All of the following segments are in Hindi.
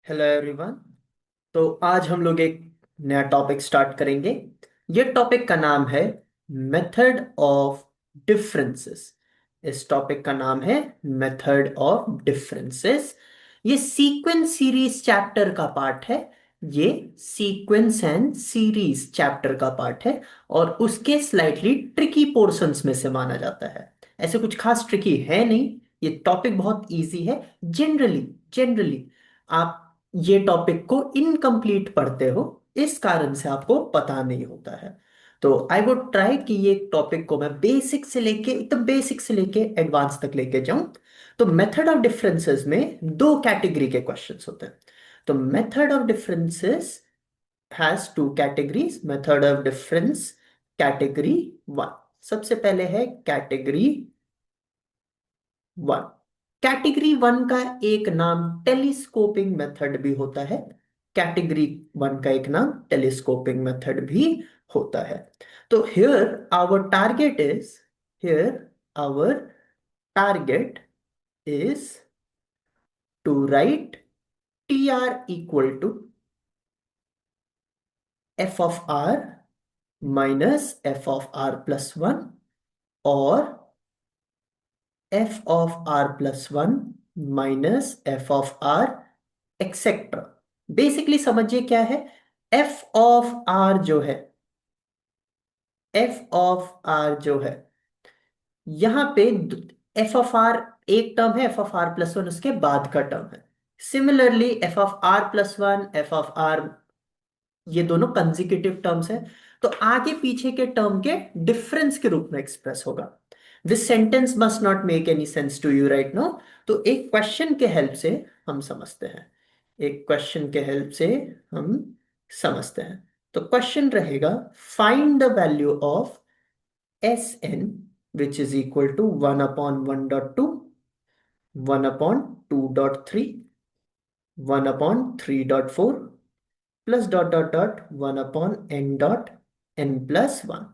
Hello everyone. तो आज हम लोग एक नया टॉपिक स्टार्ट करेंगे। ये टॉपिक का नाम है मेथड ऑफ डिफरेंसेस। इस टॉपिक का नाम है मेथड ऑफ डिफरेंसेस। ये सीक्वेंस सीरीज चैप्टर का पार्ट है। ये सीक्वेंस एंड सीरीज चैप्टर का पार्ट है और उसके स्लाइटली ट्रिकी पोर्शंस में से माना जाता है। ऐसे कुछ खास ट्रिकी है नहीं। ये टॉपिक बहुत इजी है। जनरली जनरली आप ये टॉपिक को इनकम्प्लीट पढ़ते हो, इस कारण से आपको पता नहीं होता है। तो आई वुड ट्राई कि ये टॉपिक को मैं बेसिक से लेके एकदम बेसिक से लेके एडवांस तक लेके जाऊं। तो मेथड ऑफ डिफरेंसेस में दो कैटेगरी के क्वेश्चंस होते हैं। तो method of differences has two categories. Method of difference category one. सबसे पहले है कैटेगरी वन। कैटेगरी वन का एक नाम टेलीस्कोपिंग मेथड भी होता है। कैटेगरी वन का एक नाम टेलीस्कोपिंग मेथड भी होता है। तो here our target is to write t r equal to f of r minus f of are plus one और f of are plus one minus f of r etcetera. Basically समझिए क्या है। एफ ऑफ आर जो है, एफ ऑफ आर जो है, यहां पे एफ ऑफ आर एक टर्म है, f of are plus one उसके बाद का टर्म है। Similarly f of are plus one, f of r, ये दोनों कंजिक्यूटिव टर्म्स हैं। तो आगे पीछे के टर्म के डिफरेंस के रूप में एक्सप्रेस होगा। This sentence must not make any sense to you right now. तो एक क्वेश्चन के हेल्प से हम समझते हैं। एक क्वेश्चन के हेल्प से हम समझते हैं। तो क्वेश्चन रहेगा, find the value of s n which is equal to one upon one dot two, one upon two dot three, one upon three dot four plus dot dot dot one upon n dot n plus one.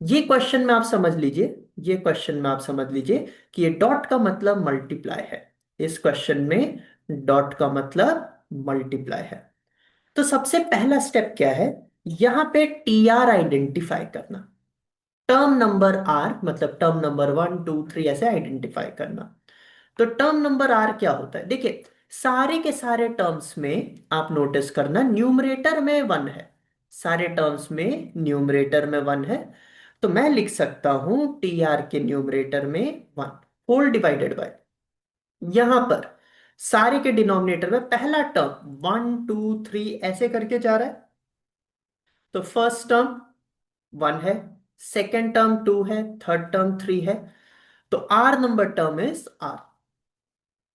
ये क्वेश्चन में आप समझ लीजिए, ये क्वेश्चन में आप समझ लीजिए कि ये डॉट का मतलब मल्टीप्लाई है। इस क्वेश्चन में डॉट का मतलब मल्टीप्लाई है। तो सबसे पहला स्टेप क्या है, यहां पे टी आर आइडेंटिफाई करना। टर्म नंबर आर मतलब term number one two three ऐसे आइडेंटिफाई करना। तो टर्म नंबर आर क्या होता है, देखिए सारे के सारे टर्म्स में आप नोटिस करना न्यूमरेटर में वन है। सारे टर्म्स में न्यूमरेटर में वन है। तो मैं लिख सकता हूं टी आर के न्यूमरेटर में वन होल डिवाइडेड बाय, यहां पर सारे के डिनोमिनेटर में पहला टर्म वन टू थ्री ऐसे करके जा रहा है। तो फर्स्ट टर्म वन है, सेकेंड टर्म टू है, थर्ड टर्म थ्री है। तो r number term is r,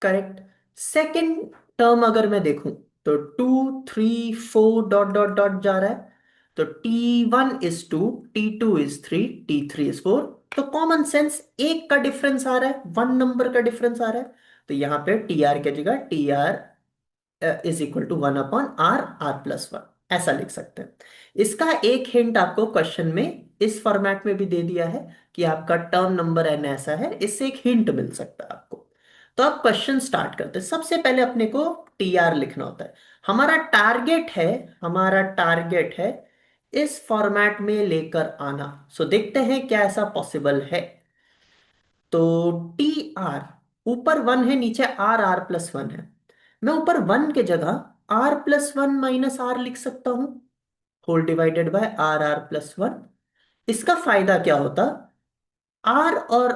correct. Second term अगर मैं देखूं तो two three four dot dot dot जा रहा है। तो t one is two, t two is three, t three is four. तो कॉमन सेंस एक का डिफरेंस आ रहा है, वन नंबर का डिफरेंस आ रहा है। तो यहां पे टी आर की जगह t are is equal to one upon r, r plus one ऐसा लिख सकते हैं। इसका एक हिंट आपको क्वेश्चन में इस फॉर्मेट में भी दे दिया है कि आपका टर्म नंबर एन ऐसा है, इससे एक हिंट मिल सकता है आपको। तो आप क्वेश्चन स्टार्ट करते हैं। सबसे पहले अपने को टी आर लिखना होता है। हमारा टारगेट है, हमारा टारगेट है इस फॉर्मेट में लेकर आना। सो देखते हैं क्या ऐसा पॉसिबल है। तो टी आर ऊपर वन है, नीचे आर, आर प्लस वन है। मैं ऊपर वन के जगह r plus one minus r लिख सकता हूं, whole divided by r, r plus one. इसका फायदा क्या होता, आर और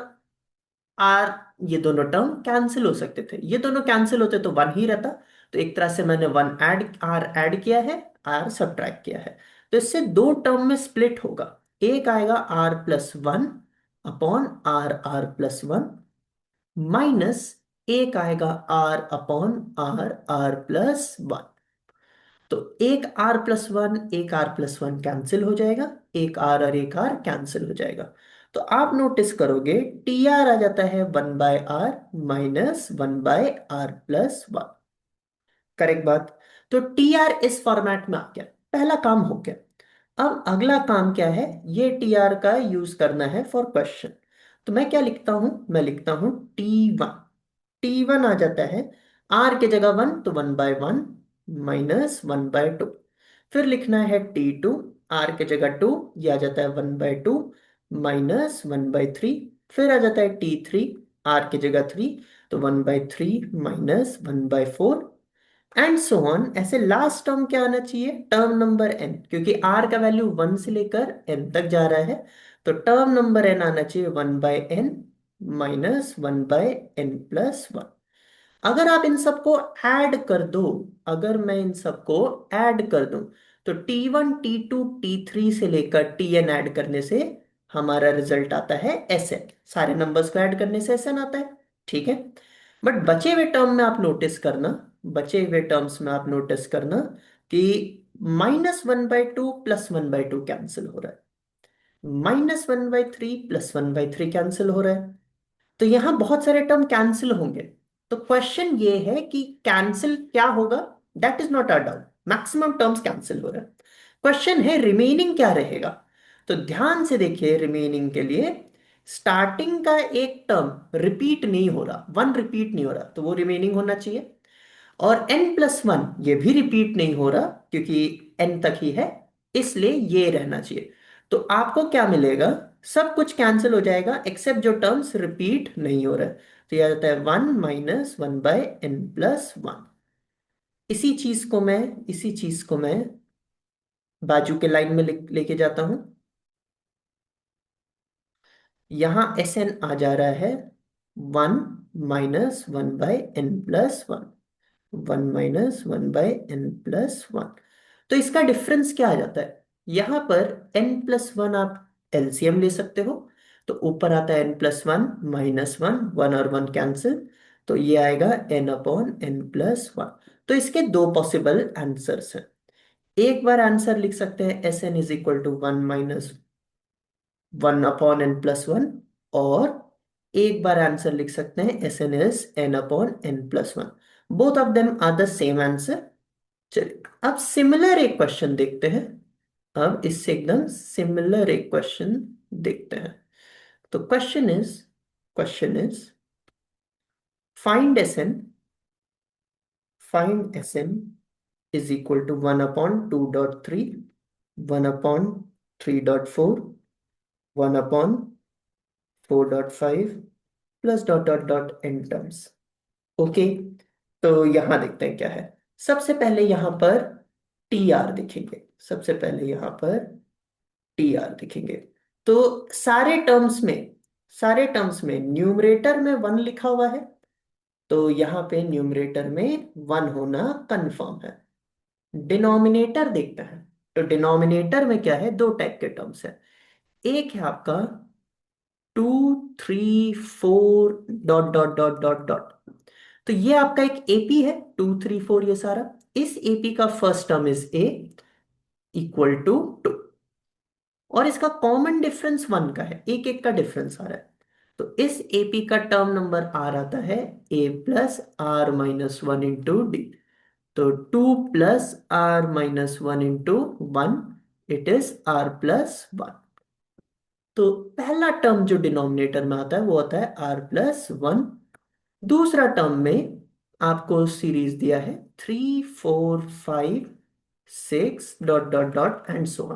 आर ये दोनों टर्म कैंसिल हो सकते थे, ये दोनों कैंसिल होते तो वन ही रहता। तो एक तरह से मैंने वन ऐड आर ऐड किया है, आर सब्ट्रैक्ट किया है। तो इससे दो टर्म में स्प्लिट होगा। एक आएगा r plus one upon r, r plus one, minus एक आएगा r upon r, r plus one. तो एक आर प्लस वन, एक आर प्लस वन कैंसिल हो जाएगा, एक आर और एक आर कैंसिल हो जाएगा। तो आप नोटिस करोगे टी आर आ जाता है one by r minus one by r plus one. Correct बात। तो टी आर इस फॉर्मेट में आ गया, पहला काम हो गया। अब अगला काम क्या है, ये टी आर का यूज करना है फॉर क्वेश्चन। तो मैं क्या लिखता हूं, मैं लिखता हूं टी वन। टी वन आ जाता है आर के जगह वन तो वन बाय वन -1/2। फिर लिखना है T2, आर के जगह 2, यह आ जाता है 1/2 -1/3। फिर आ जाता है T3, आर की जगह 3, तो 1/3 -1/4 एंड सो ऑन। ऐसे लास्ट टर्म क्या आना चाहिए, टर्म नंबर n, क्योंकि r का वैल्यू 1 से लेकर n तक जा रहा है। तो टर्म नंबर n आना चाहिए 1/n -1/n+1। अगर आप इन सबको ऐड कर दो, अगर मैं इन सबको ऐड कर दूं, तो T1 T2 T3 से लेकर Tn ऐड करने से हमारा रिजल्ट आता है Sn। सारे नंबर्स को ऐड करने से Sn आता है, ठीक है। बट बचे हुए टर्म में आप नोटिस करना, बचे हुए टर्म्स में आप नोटिस करना कि -1/2 +1/2 कैंसिल हो रहा है, -1/3 +1/3 कैंसिल हो रहा है। तो यहां बहुत सारे टर्म कैंसिल होंगे। तो क्वेश्चन ये है कि कैंसिल क्या होगा, that is not a doubt, maximum terms cancel हो रहा है। क्वेश्चन है रिमेनिंग क्या रहेगा। तो ध्यान से देखिए, रिमेनिंग के लिए स्टार्टिंग का एक टर्म रिपीट नहीं हो रहा, वन रिपीट नहीं हो रहा, तो वो रिमेनिंग होना चाहिए। और n+1 ये भी रिपीट नहीं हो रहा क्योंकि n तक ही है, इसलिए ये रहना चाहिए। तो आपको क्या मिलेगा, सब कुछ कैंसिल हो जाएगा एक्सेप्ट जो टर्म्स रिपीट नहीं हो रहा है। तो यह आता है 1 -1/n+1। इसी चीज को मैं बाजू के लाइन में लेके जाता हूं। यहां Sn आ जा रहा है 1 -1/n+1, 1 - 1/n+1। तो इसका डिफरेंस क्या आ जाता है, यहां पर n+1 आप एलसीएम ले सकते हो। तो ऊपर आता है n+1 -1, 1 और 1 कैंसिल, तो ये आएगा n/n+1। तो इसके दो पॉसिबल आंसर्स हैं। एक बार आंसर लिख सकते हैं Sn is equal to 1 - 1/n+1, और एक बार आंसर लिख सकते हैं Sn is n/n+1। Both of them are the same answer. चलिए अब सिमिलर एक क्वेश्चन देखते हैं। अब इससे एकदम सिमिलर एक क्वेश्चन देखते हैं। तो question is find Sn, is equal to 1/2.3, 1/3.4, 1/4.5 plus dot dot dot n terms. Okay, तो यहां देखते हैं क्या है। सबसे पहले यहां पर टी आर दिखेंगे, सबसे पहले यहां पर टी आर दिखेंगे। तो सारे टर्म्स में न्यूमरेटर में 1 लिखा हुआ है, तो यहां पे न्यूमरेटर में 1 होना कंफर्म है। डिनोमिनेटर देखते हैं। तो डिनोमिनेटर में क्या है, दो टाइप के टर्म्स है। एक है आपका 2 3 4 dot dot dot dot dot. तो ये आपका एक एपी है, 2 3 4 ये सारा। इस एपी का first term is a equal to 2, और इसका कॉमन डिफरेंस 1 का है, एक एक का डिफरेंस आ रहा है। तो इस एपी का टर्म नंबर आर आता है a+r−1 × d। तो 2+r−1 × 1, इट इज r+1। तो पहला टर्म जो डिनोमिनेटर में आता है वो आता है r+1। दूसरा टर्म में आपको सीरीज दिया है 3 4 5 6 dot dot dot and so on.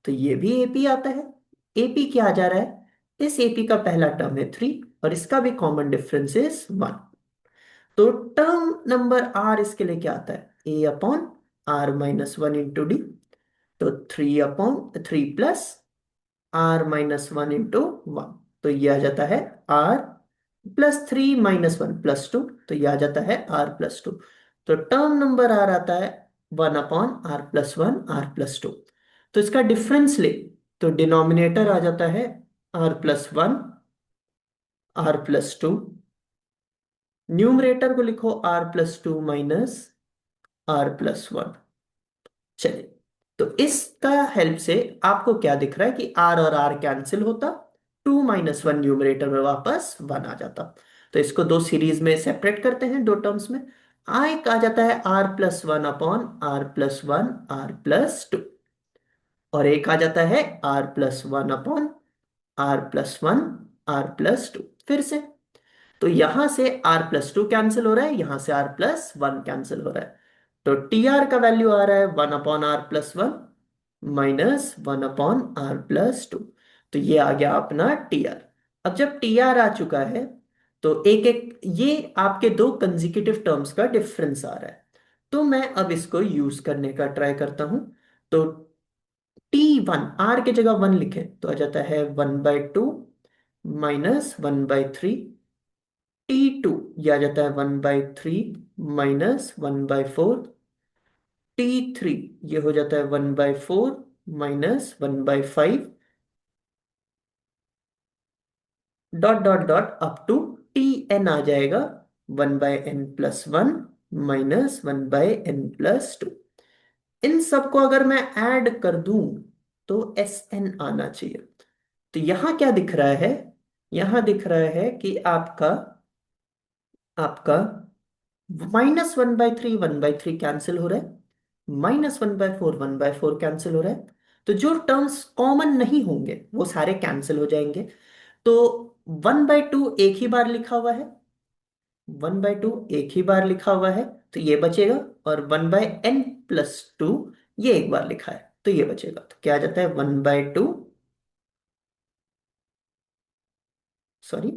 तो ये भी एपी आता है। एपी क्या आ जा रहा है, इस एपी का पहला टर्म है 3, और इसका भी कॉमन डिफरेंस इज 1। तो टर्म नंबर आर इसके लिए क्या आता है, a/r−1 × d। तो 3/3 प्लस r−1 × 1, तो ये आ जाता है r+3 - 1 + 2, तो ये आ जाता है r+2। तो टर्म नंबर आर आता है 1/r+1 r+2। तो इसका डिफरेंस ले, तो डिनोमिनेटर आ जाता है r+1 r+2। न्यूमरेटर को लिखो r+2 -r+1। चलिए, तो इसका हेल्प से आपको क्या दिख रहा है कि r और r कैंसिल होता, 2 - 1 न्यूमरेटर में वापस 1 आ जाता। तो इसको दो सीरीज में सेपरेट करते हैं, दो टर्म्स में। एक आ जाता है r+1/r+1 r+2, और एक आ जाता है r+1/r+1 r+2। फिर से, तो यहां से r+2 कैंसिल हो रहा है, यहां से r+1 कैंसिल हो रहा है। तो टी आर का वैल्यू आ रहा है 1/r+1 -1/r+2। तो ये आ गया अपना टी आर। अब जब टी आर आ चुका है तो एक एक ये आपके दो कंसेक्यूटिव टर्म्स का डिफरेंस आ रहा है। तो मैं अब इसको यूज करने का ट्राई करता हूं। तो T1 आर की जगह 1 लिखें तो आ जाता है 1/2 -1/3। T2 ये आ जाता है 1/3 -1/4। T3 ये हो जाता है 1/4 -1/5, dot dot dot up to Tn आ जाएगा 1/n+1 -1/n+2। इन सबको अगर मैं ऐड कर दूं तो Sn आना चाहिए। तो यहां क्या दिख रहा है? यहां दिख रहा है कि आपका आपका -1/3 कैंसिल हो रहा है, -1/4 कैंसिल हो रहा है। तो जो टर्म्स कॉमन नहीं होंगे वो सारे कैंसिल हो जाएंगे। तो 1/2 एक ही बार लिखा हुआ है, 1/2 एक ही बार लिखा हुआ है, तो ये बचेगा। और 1/n+2 ये एक बार लिखा है तो ये बचेगा। तो क्या आ जाता है 1/2, सॉरी,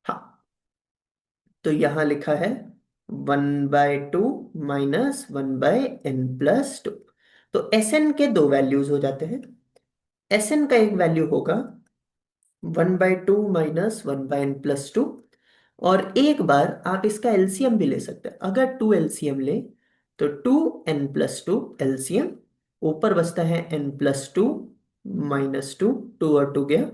हाँ, तो यहां लिखा है 1/2 -1/n+2। तो Sn के दो वैल्यूज हो जाते हैं। Sn का एक वैल्यू होगा 1/2 -1/n+2। और एक बार आप इसका एलसीएम भी ले सकते हैं। अगर 2 एलसीएम ले तो 2n+2 एलसीएम, ऊपर बचता है n+2 -2, 2 और 2 गया,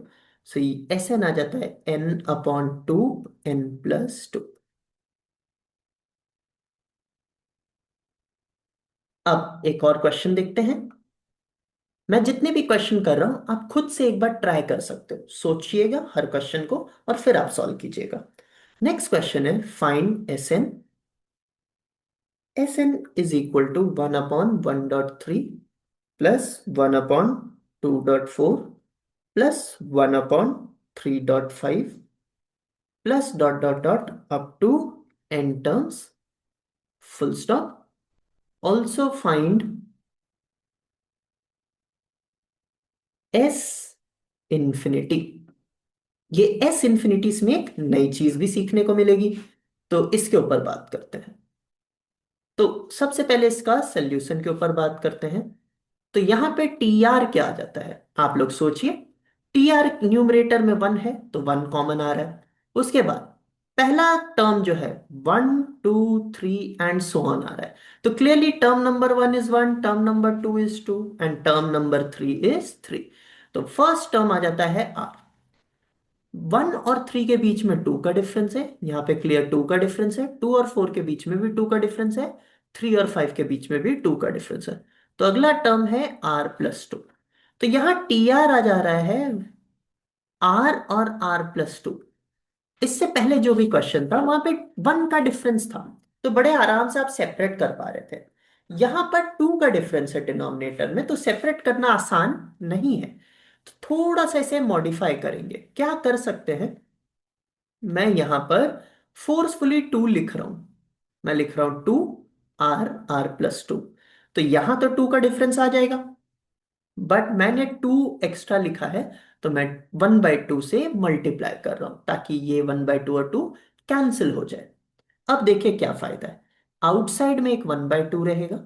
सो Sn आ जाता है n/2 n+2। अब एक और क्वेश्चन देखते हैं। मैं जितने भी क्वेश्चन कर रहा हूं आप खुद से एक बार ट्राई कर सकते हो, सोचिएगा हर क्वेश्चन को और फिर आप सॉल्व कीजिएगा। नेक्स्ट क्वेश्चन है find Sn। Sn is equal to 1/1.3 plus 1/2.4 plus 1/3.5 plus dot dot dot up to n terms, full stop. Also find S infinity. ये S इंफिनिटी में एक नई चीज भी सीखने को मिलेगी, तो इसके ऊपर बात करते हैं। तो सबसे पहले इसका सोल्यूशन के ऊपर बात करते हैं। तो यहां पे टी आर क्या आ जाता है आप लोग सोचिए। टी आर न्यूमरेटर में 1 है तो 1 कॉमन आ रहा है। उसके बाद पहला टर्म जो है 1 2 3 एंड सो ऑन आ रहा है। तो clearly term number 1 is 1, term number 2 is 2 and term number 3 is 3। तो फर्स्ट टर्म आ जाता है आर। 1 और 3 के बीच में 2 का डिफरेंस है, यहाँ पे क्लियर 2 का डिफरेंस है। 2 और 4 के बीच में भी 2 का डिफरेंस है। 3 और 5 के बीच में भी 2 का डिफरेंस है। तो अगला टर्म है r+2। तो यहां टी आर आ जा रहा है r और r+2। इससे पहले जो भी क्वेश्चन था वहां पे 1 का डिफरेंस था, तो बड़े आराम से आप सेपरेट कर पा रहे थे। यहां पर 2 का डिफरेंस है डिनोमिनेटर में, तो सेपरेट करना आसान नहीं है। तो थोड़ा सा इसे मॉडिफाई करेंगे। क्या कर सकते हैं? मैं यहां पर फोर्सफुली 2 लिख रहा हूं। मैं लिख रहा हूं 2r+2। तो यहां तो 2 का डिफरेंस आ जाएगा, बट मैंने 2 एक्स्ट्रा लिखा है, तो मैं 1/2 से मल्टीप्लाई कर रहा हूं ताकि ये 1/2 और 2 कैंसिल हो जाए। अब देखिए क्या फायदा है। आउटसाइड में एक 1/2 रहेगा,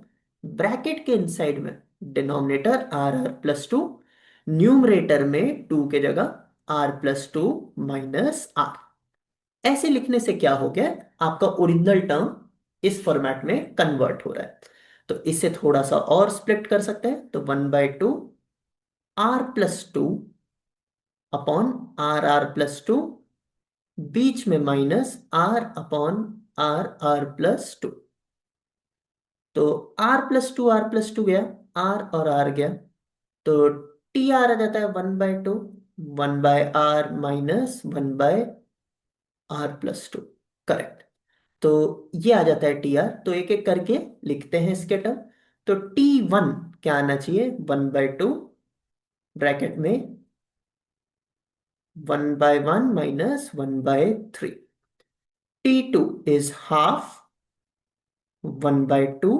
ब्रैकेट के इनसाइड में डिनोमिनेटर r+2, न्यूमरेटर में 2 के जगह r+2 -r। ऐसे लिखने से क्या हो गया, आपका ओरिजिनल टर्म इस फॉर्मेट में कन्वर्ट हो रहा है। तो इसे थोड़ा सा और स्प्लिट कर सकते हैं। तो 1/2 r+2 अपॉन r+2, बीच में माइनस r/r+2। तो r+2 गया, r और r गया, तो टी आर आ जाता है 1/2, 1/r -1/r+2। करेक्ट। तो ये आ जाता है टी आर। तो एक एक करके लिखते हैं इसके टर्म। तो T1 क्या आना चाहिए, 1/2 ब्रैकेट में 1/1 -1/3। T2 is half 1/2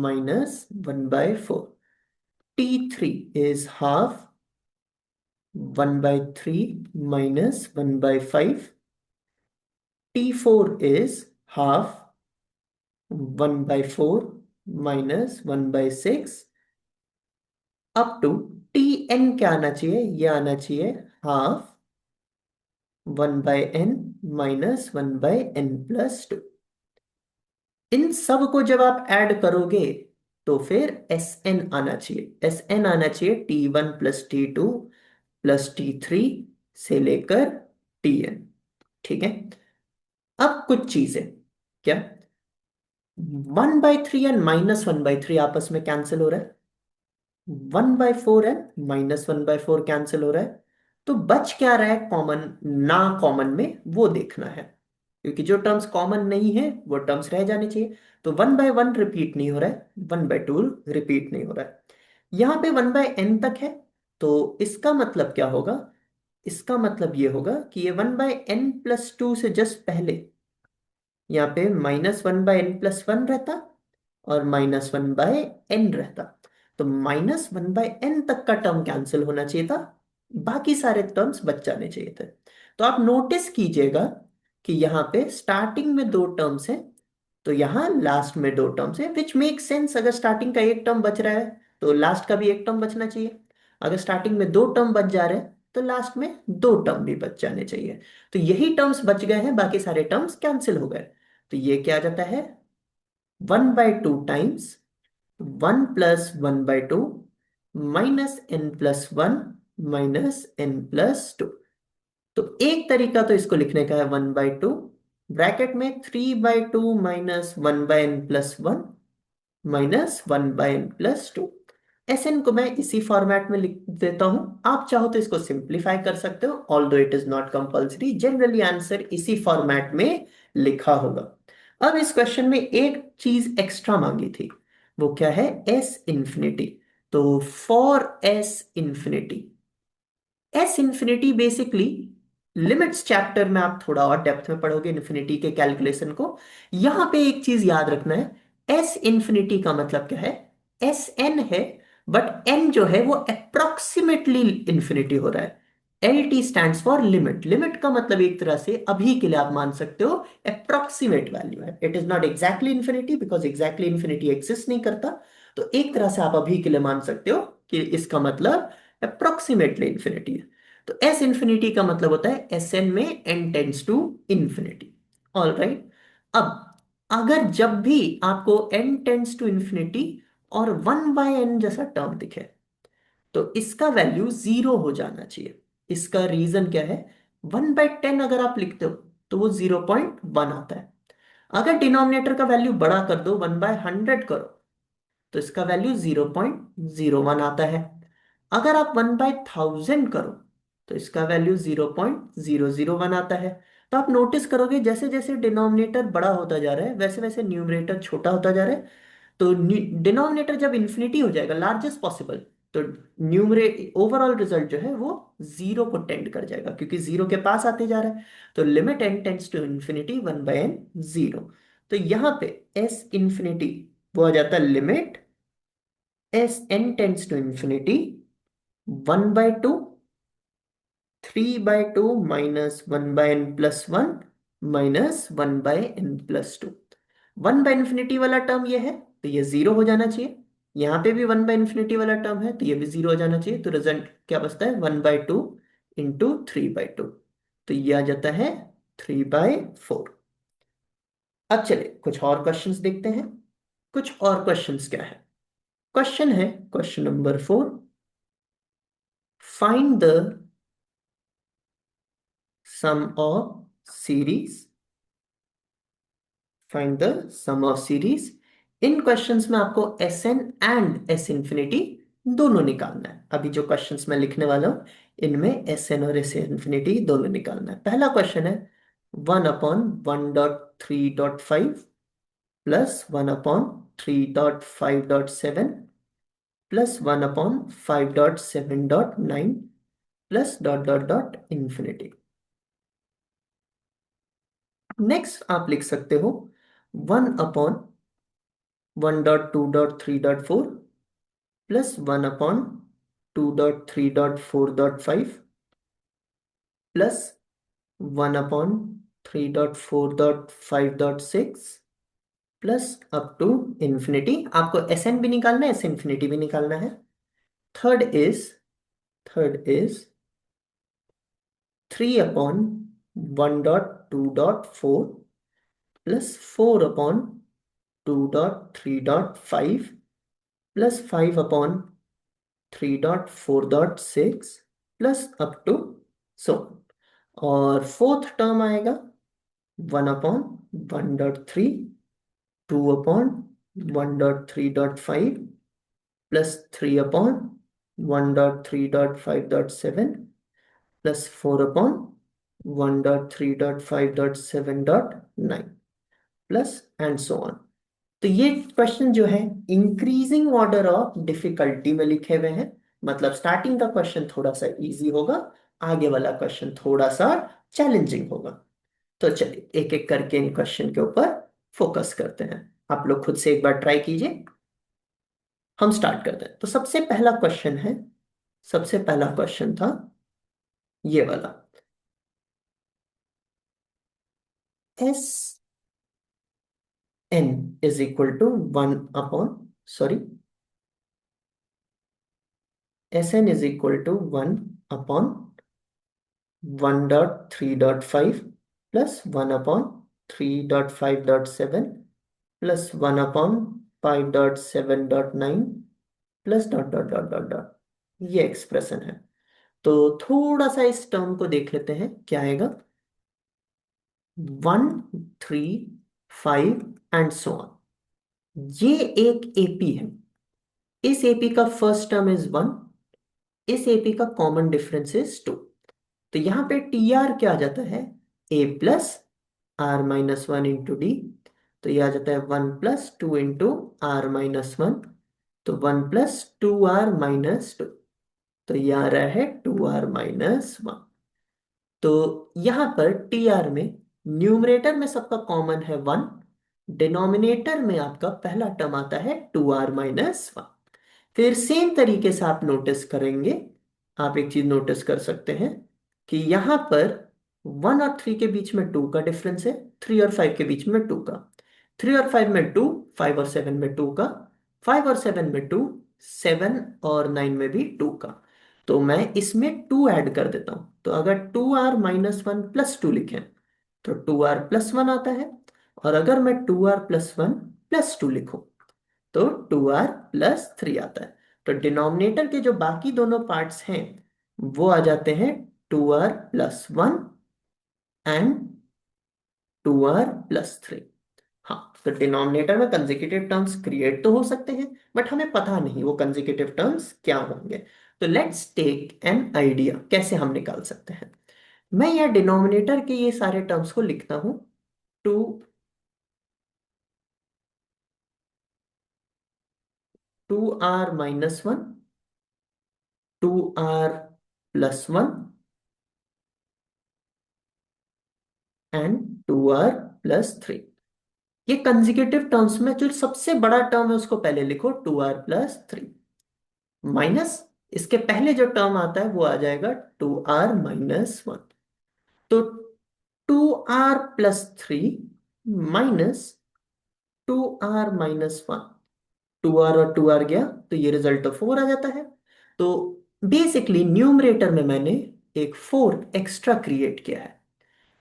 minus 1/4. T3 is half 1/3 minus 1/5. T4 is half 1/4 minus 1/6 up to Tn क्या आना चाहिए? ये आना चाहिए हाफ 1/n माइनस 1/n+2। इन सब को जब आप ऐड करोगे तो फिर Sn आना चाहिए। Sn आना चाहिए T1 plus T2 plus T3 से लेकर Tn। ठीक है। अब कुछ चीजें क्या 1/3 एंड -1/3 आपस में कैंसिल हो रहा है। 1/4 एंड -1/4 कैंसिल हो रहा है। तो बच क्या रहा है कॉमन, ना कॉमन में वो देखना है, क्योंकि जो टर्म्स कॉमन नहीं है वो टर्म्स रह जाने चाहिए। तो 1/1 रिपीट नहीं हो रहा है, 1/2 रिपीट नहीं हो रहा है। यहां पे 1/n तक है। तो इसका मतलब क्या होगा? इसका मतलब ये होगा कि ये 1/n+2 से जस्ट पहले यहाँ पे -1/n+1 रहता और -1/n रहता। तो -1/n तक का टर्म कैंसिल होना चाहिए था, बाकी सारे टर्म्स बच जाने चाहिए थे। तो आप नोटिस कीजिएगा कि यहाँ पे स्टार्टिंग में दो टर्म्स हैं, तो यहाँ लास्ट में दो टर्म्स हैं, विच मेक सेंस। अगर स्टार्टिंग का एक टर्म बच रहा है तो लास्ट का भी एक टर्म बचना चाहिए। अगर स्टार्टिंग में दो टर्म बच जा रहे हैं तो लास्ट में दो टर्म भी बच जाने चाहिए। तो यही टर्म्स बच गए हैं, बाकी सारे टर्म्स कैंसिल हो गए। तो ये क्या आ जाता है 1/2 टाइम्स 1+1/2 -n+1 -n+2। तो एक तरीका तो इसको लिखने का है 1/2 ब्रैकेट में 3/2 -1/n+1 -1/n+2। Sn को मैं इसी फॉर्मेट में लिख देता हूं। आप चाहो तो इसको सिंप्लीफाई कर सकते हो, although it is not compulsory. Generally answer इसी फॉर्मेट में लिखा होगा। अब इस क्वेश्चन में एक चीज एक्स्ट्रा मांगी थी, वो क्या है? S infinity. तो for s infinity, s infinity basically limits chapter में आप थोड़ा और डेप्थ में पढ़ोगे इन्फिनिटी के कैलकुलेशन को। यहां पे एक चीज याद रखना है, एस इंफिनिटी का मतलब क्या है? एस एन है, बट एन जो है वो अप्रोक्सीमेटली इंफिनिटी हो रहा है। L T stand for limit. Limit का मतलब एक तरह से अभी के लिए आप मान सकते हो अप्रोक्सीमेट वैल्यू है। It is not exactly infinity, because exactly infinity exist नहीं करता। तो एक तरह से आप अभी के लिए मान सकते हो कि इसका मतलब अप्रोक्सीमेटली इंफिनिटी है। तो एस इंफिनिटी का मतलब होता है एस एन में n tends to infinity. All right. अब अगर जब भी आपको एन टेंड्स टू इंफिनिटी और 1/n जैसा टर्म दिखे तो इसका वैल्यू 0 हो जाना चाहिए। इसका रीजन क्या है? 1/10 अगर आप लिखते हो तो वो 0.1 आता है। अगर डिनोमिनेटर का वैल्यू बड़ा कर दो, 1/100 करो, तो इसका वैल्यू 0.01 आता है। अगर आप 1/1000 करो तो इसका वैल्यू 0.001 आता है। तो आप नोटिस करोगे जैसे जैसे डिनोमिनेटर बड़ा होता जा रहा है वैसे वैसे न्यूमरेटर छोटा होता जा रहा है। तो डिनोमिनेटर जब इन्फिनिटी हो जाएगा लार्जेस्ट पॉसिबल, तो न्यूमरे ओवरऑल रिजल्ट जो है वो जीरो को टेंड कर जाएगा, क्योंकि जीरो के पास आते जा रहा है। तो limit n tends to infinity 1/n 0। तो यहां पे एस इंफिनिटी वो आ जाता है limit s n tends to infinity 1/2 3/2 -1/n+1 -1/n+2। 1/infinity वाला टर्म ये है तो ये जीरो हो जाना चाहिए। यहां पे भी 1/infinity वाला टर्म है तो ये भी जीरो हो जाना चाहिए। तो रिजल्ट क्या बचता है? 1/2 इंटू 3/2। तो ये आ जाता है 3/4। अब चले कुछ और क्वेश्चंस देखते हैं। कुछ और क्वेश्चंस क्या है? क्वेश्चन है question number 4। Find the sum of series. Find the sum of series. इन क्वेश्चंस में आपको s n and s infinity दोनों निकालना है। अभी जो क्वेश्चंस मैं लिखने वाला हूं इनमें एस एन और एस इंफिनिटी दोनों निकालना है। पहला क्वेश्चन है 1/1.3.5 plus 1/3.5.7 plus 1/5.7.9 plus dot dot dot infinity. Next आप लिख सकते हो 1/, 1.2.3.4 plus 1/2.3.4.5 plus 1/3.4.5.6 plus up to infinity. आपको एस एन भी निकालना है, एस इंफिनिटी भी निकालना है। Third is 3/1.2.4 plus 4/2.3.5 plus 5/3.4.6 plus up to so. और फोर्थ टर्म आएगा 1/1.3, 2/1.3.5 plus 3/1.3.5.7 plus 4/1.3.5.7.9 plus and so on. तो ये क्वेश्चन जो है इंक्रीजिंग ऑर्डर ऑफ डिफिकल्टी में लिखे हुए हैं। मतलब स्टार्टिंग का क्वेश्चन थोड़ा सा इजी होगा, आगे वाला क्वेश्चन थोड़ा सा चैलेंजिंग होगा। तो चलिए एक एक करके इन क्वेश्चन के ऊपर फोकस करते हैं। आप लोग खुद से एक बार ट्राई कीजिए। हम स्टार्ट करते हैं। तो सबसे पहला क्वेश्चन था ये वाला। S N is equal to one upon sorry s N is equal to 1/1.3.5 plus 1/3.5.7 plus 1/5.7.9 plus dot dot dot dot dot. ये एक्सप्रेशन है। तो थोड़ा सा इस टर्म को देख लेते हैं क्या आएगा। 1, 3, 5 एंड सो ऑन। ये एक एपी है। इस एपी का फर्स्ट टर्म इज 1, इस एपी का कॉमन डिफरेंस इज 2। तो यहां पे टी आर क्या आ जाता है, a plus R-1 into D. तो ये आ जाता है 1+2 इंटू R-1। तो 1+2R-2। तो ये आ रहा है 2R-1। तो यहां पर टी आर में न्यूमरेटर में सबका कॉमन है 1, डिनोमिनेटर में आपका पहला टर्म आता है 2R-1। फिर सेम तरीके से आप नोटिस करेंगे, आप एक चीज नोटिस कर सकते हैं कि यहां पर 1 और 3 के बीच में 2 का डिफरेंस है, 3 और 5 के बीच में 2 का, 3 और 5 में 2, 5 और 7 में 2 का, 5 और 7 में 2, 7 और 9 में भी 2 का। तो मैं इसमें 2 ऐड कर देता हूं। तो अगर 2R-1+2 लिखें तो 2R+1 आता है। और अगर मैं 2R+1+2 लिखूं तो 2R+3 आता है। तो डिनोमिनेटर के जो बाकी दोनों पार्ट्स हैं वो आ जाते हैं 2R+1 एंड 2R+3। हाँ, तो डिनोमिनेटर में कंसेक्यूटिव टर्म्स क्रिएट तो हो सकते हैं, बट हमें पता नहीं वो कंसेक्यूटिव टर्म्स क्या होंगे। तो लेट्स टेक एन आइडिया कैसे हम निकाल सकते हैं। मैं यह डिनोमिनेटर के ये सारे टर्म्स को लिखता हूं। To 2R-1, 2R+1 and 2R+3। ये कंसेक्यूटिव टर्म्स में जो सबसे बड़ा टर्म है उसको पहले लिखो, 2R+3 माइनस इसके पहले जो टर्म आता है वो आ जाएगा 2R-1। तो 2R+3 माइनस 2R-1, 2R और 2R गया तो ये रिजल्ट तो 4 आ जाता है। तो बेसिकली न्यूमरेटर में मैंने एक 4 एक्स्ट्रा क्रिएट किया है।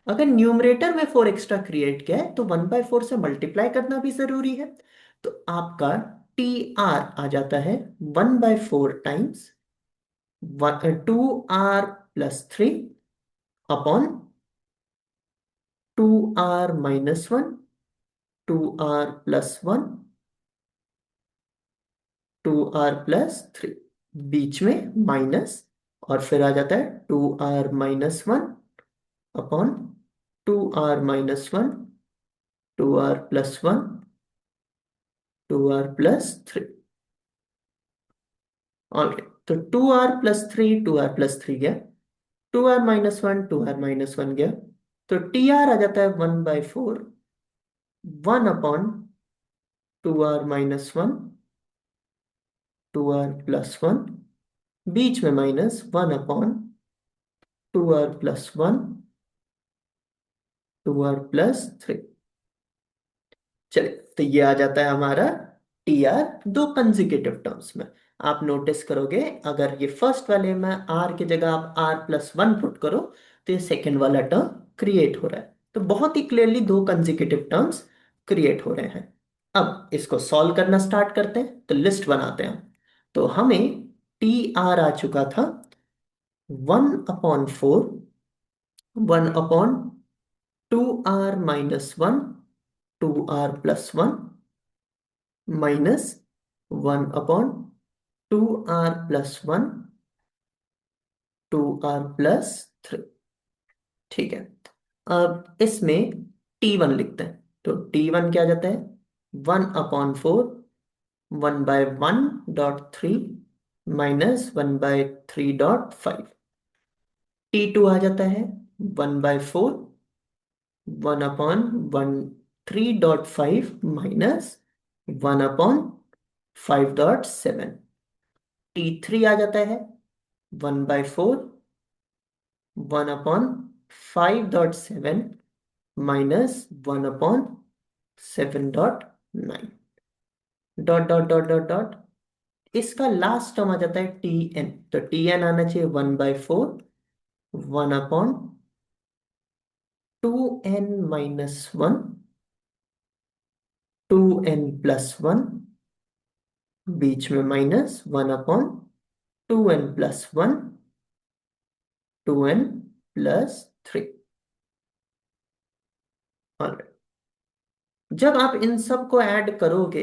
अगर न्यूमरेटर में 4 एक्स्ट्रा क्रिएट किया है तो 1/4 से मल्टीप्लाई करना भी जरूरी है। तो आपका टी आर आ जाता है 1/4 times 2R+3 upon 2R-1, 2R+1, 2R+3, बीच में माइनस, और फिर आ जाता है 2R-1 upon 2R-1, 2R+1, 2R+3। Alright, तो 2R+3, 2R+3 गया, 2R-1, 2R-1 गया। तो टी आर आ जाता है 1/4, 1 अपॉन 2r-1, 2r+1, बीच में -1/2r+1, 2r+3। चलिए, तो ये आ जाता है हमारा टी आर दो कंसेक्यूटिव टर्म्स में। आप नोटिस करोगे, अगर ये फर्स्ट वाले में आर की जगह आप r+1 पुट करो, तो ये सेकेंड वाला टर्म क्रिएट हो रहा है। तो बहुत ही क्लियरली दो कंसेक्यूटिव टर्म्स क्रिएट हो रहे हैं। अब इसको सॉल्व करना स्टार्ट करते हैं, तो लिस्ट बनाते हैं हम। तो हमें टी आर आ चुका था 1/4, 1/2r-1, 2r+1, -1/2r+1, 2r+3। ठीक है। अब इसमें T1 लिखते हैं। तो T1 क्या आ जाता है? 1/4, 1/1.3 -1/3.5। T2 आ जाता है 1/4, 1/13.5 -1/5.7। T3 आ जाता है 1/4, 1/5.7 -1/7.9। Dot dot dot dot dot. इसका लास्ट टर्म आ जाता है टी एन। तो टी एन आना चाहिए 1/4, 1/2n-1, 2n+1, बीच में -1/2n+1, 2n+3। ऑलराइट, जब आप इन सब को ऐड करोगे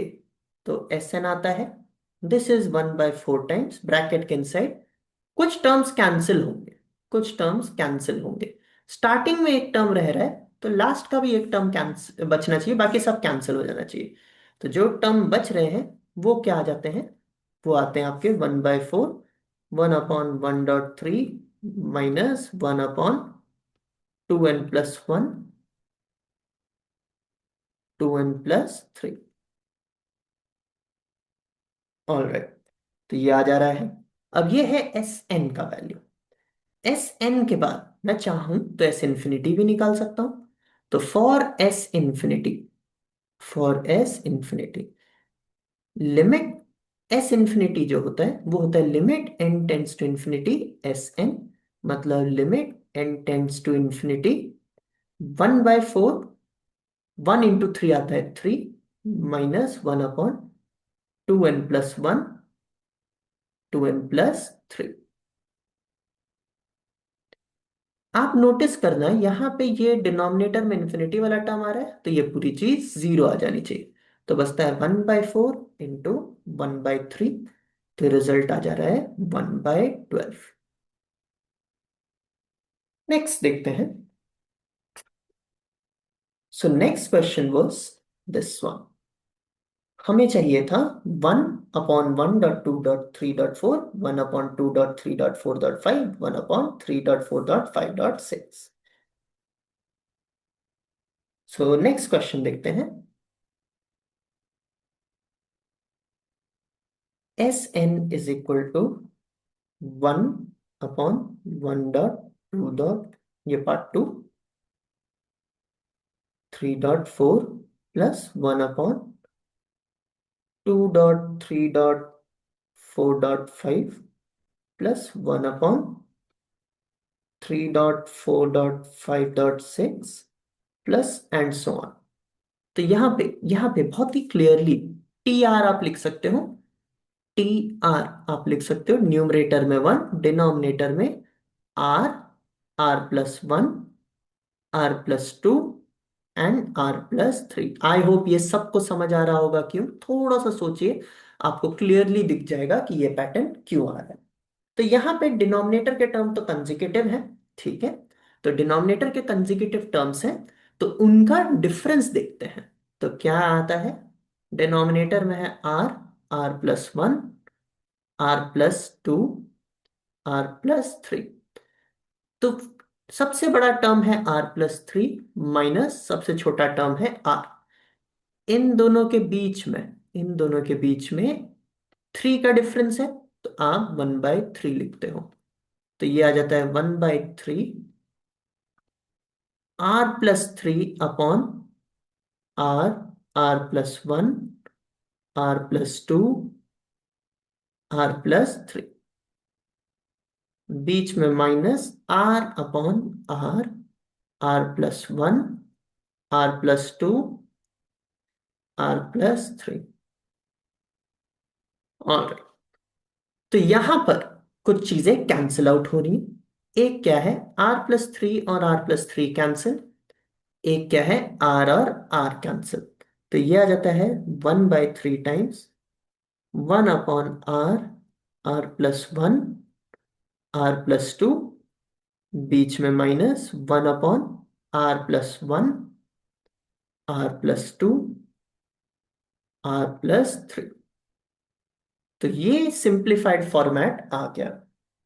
तो एस एन आता है। दिस इज 1/4 टाइम्स ब्रैकेट के इनसाइड कुछ टर्म्स कैंसिल होंगे, कुछ टर्म्स कैंसिल होंगे। स्टार्टिंग में एक टर्म रह रहा है, तो लास्ट का भी एक टर्म कैंसिल बचना चाहिए, बाकी सब कैंसिल हो जाना चाहिए। तो जो टर्म बच रहे हैं वो क्या आ जाते हैं? वो आते हैं आपके 1/4, 1/1.3 -1/2n+1, 2n+3। ऑल राइट, तो ये आ जा रहा है। अब ये है एस एन का वैल्यू। एस एन के बाद मैं चाहूं तो एस इन्फिनिटी भी निकाल सकता हूं। तो for s infinity limit s infinity जो होता है वो होता है limit n tends to infinity s n. मतलब limit n tends to infinity 1/4, 1 × 3 आता है 3 -1/2n+1, 2n+3। आप नोटिस करना, यहाँ पे ये डिनोमिनेटर में इन्फिनिटी वाला टर्म आ रहा है, तो ये पूरी चीज 0 आ जानी चाहिए। तो बचता है 1/4 इंटू 1/3। तो रिजल्ट आ जा रहा है 1/12। नेक्स्ट देखते हैं। So next question was this one. हमें चाहिए था 1/1.2.3.4, 1/2.3.4.5, 1/3.4.5.6। सो नेक्स्ट क्वेश्चन देखते हैं। S N is equal to 1/1.2. ये part 2, 3.4 plus 1/2.3.4.5 plus 1/3.4.5.6 plus and so on. तो यहाँ पे बहुत ही क्लियरली टी आर आप लिख सकते हो। टी आर आप लिख सकते हो न्यूमरेटर में 1, डिनोमिनेटर में are, r+1, r+2 and r+3। I hope ये सबको समझ आ रहा होगा। क्यों? थोड़ा सा सोचिए, आपको क्लियरली दिख जाएगा कि ये पैटर्न क्यों आ रहा है। तो यहाँ पे डिनोमिनेटर के टर्म तो कंसेक्यूटिव है, ठीक है। तो डिनोमिनेटर के कंसेक्यूटिव टर्म्स हैं, तो उनका डिफरेंस देखते हैं। तो क्या आता है? डिनोमिनेटर में है r, r+1, r+2, r+3। तो सबसे बड़ा टर्म है r+3 माइनस सबसे छोटा टर्म है r। इन दोनों के बीच में 3 का डिफरेंस है, तो आप 1/3 लिखते हो। तो ये आ जाता है 1/3 r+3 upon r+1 r+2 r+3, बीच में minus r/r, r+1 r+2 r+3। और तो यहां पर कुछ चीजें कैंसिल आउट हो रही हैं। एक क्या है, r+3 और r+3 कैंसिल। एक क्या है, r और r कैंसिल। तो ये आ जाता है 1/3 टाइम्स 1/r, r+1 r+2, बीच में माइनस 1/r+1 r+2 r+3। तो ये सिंप्लीफाइड फॉर्मेट आ गया।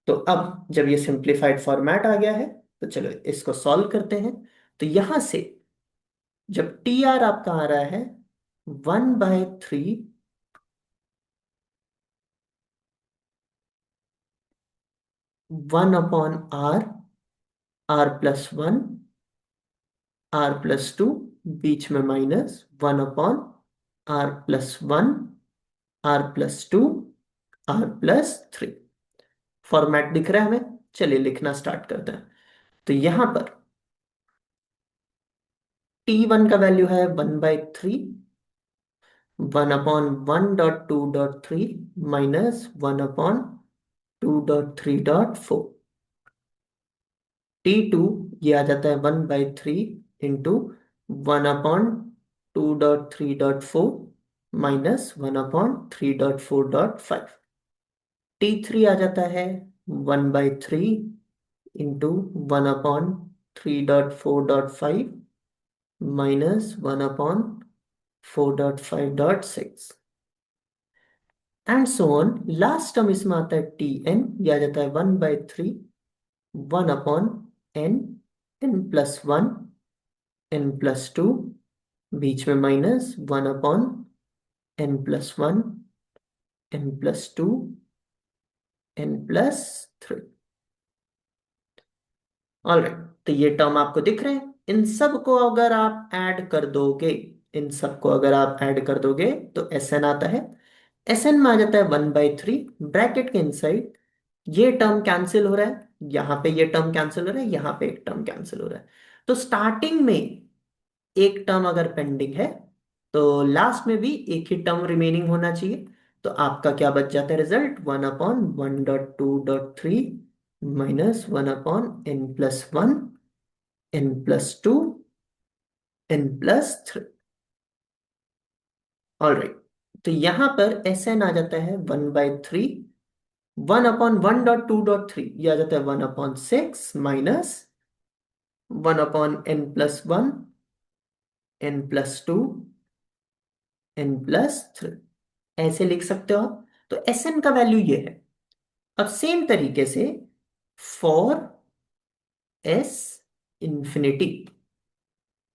तो अब जब ये सिंप्लीफाइड फॉर्मेट आ गया है, तो चलो इसको सॉल्व करते हैं। तो यहां से जब टी आर आपका आ रहा है 1/3 1/r, r+1 r+2, बीच में minus 1/r+1 r+2 r+3। Format दिख रहा है हमें, चलिए लिखना स्टार्ट करते हैं। तो यहां पर T1 का वैल्यू है 1/3 1/1.2.3 माइनस 1/2.3.4। T2 ये आ जाता है 1/3 इंटू 1/2.3.4 माइनस 1/3.4.5। T3 आ जाता है 1/3 into 1/3.4.5 minus 1/4.5.6 and so on. Last term इसमें आता है Tn, ये आ जाता है 1/3 1/n, n+1 n+2, बीच में minus 1/n+1 n+2 n+3। Alright, तो ये टर्म आपको दिख रहे हैं। इन सब को अगर आप ऐड कर दोगे, इन सब को अगर आप ऐड कर दोगे तो Sn आता है। Sn में आ जाता है 1/3 ब्रैकेट के इनसाइड। ये टर्म कैंसिल हो रहा है, यहां पे ये टर्म कैंसिल हो रहा है, यहां पे एक टर्म कैंसिल हो रहा है। तो स्टार्टिंग में एक टर्म अगर पेंडिंग है, तो लास्ट में भी एक ही टर्म रिमेनिंग होना चाहिए। तो आपका क्या बच जाता है result, 1/1.2.3 minus 1/n+1 n+2 n+3। Alright, तो यहां पर Sn आ जाता है 1/3 1/1.2.3, ये आ जाता है 1/6 माइनस 1/n+1 n+2 n+3। ऐसे लिख सकते हो आप। तो Sn का वैल्यू ये है। अब सेम तरीके से फॉर S इंफिनिटी,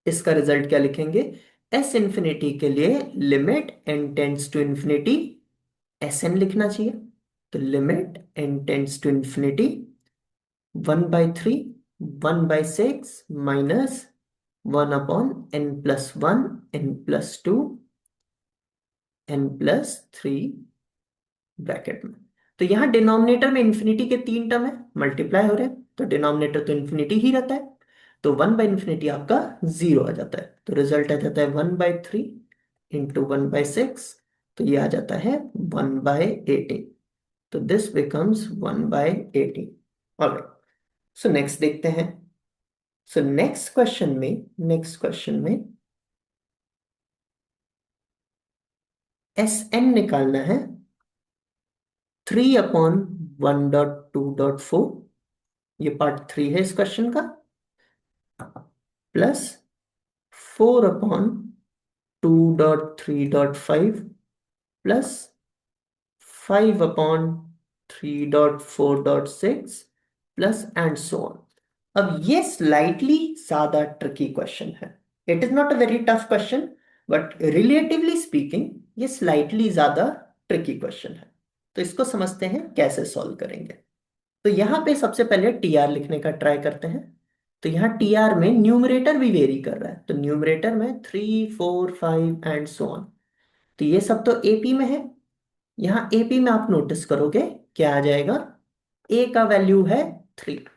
इसका रिजल्ट क्या लिखेंगे, S इंफिनिटी के लिए limit n tends to infinity Sn लिखना चाहिए। तो limit n tends to infinity 1/3 1/6 minus 1/n+1 n+2 n+3 bracket में। तो यहां डिनोमिनेटर में इंफिनिटी के 3 टर्म है, मल्टीप्लाई हो रहे हैं, तो डिनोमिनेटर तो इंफिनिटी ही रहता है। तो 1/इंफिनिटी आपका 0 आ जाता है। तो रिजल्ट आ जाता है 1/3 इंटू 1/6, तो ये आ जाता है 1/18। तो this becomes 1/18। Alright, so next देखते हैं। सो नेक्स्ट क्वेश्चन में Sn निकालना है 3/1.2.4, ये पार्ट 3 है इस क्वेश्चन का, plus 4/2.3.5 plus 5/3.4.6 plus and so on. अब ये स्लाइटली ज्यादा ट्रिकी क्वेश्चन है। It is not a very tough question, but relatively speaking ये स्लाइटली ज्यादा ट्रिकी क्वेश्चन है। तो इसको समझते हैं कैसे सॉल्व करेंगे। तो यहाँ पे सबसे पहले टी आर लिखने का ट्राई करते हैं। तो यहाँ टी आर में न्यूमरेटर भी वेरी कर रहा है, तो न्यूमरेटर में 3 4 5 एंड सो ऑन। तो ये सब तो एपी में है। यहाँ एपी में आप नोटिस करोगे क्या आ जाएगा, ए का वैल्यू है 3,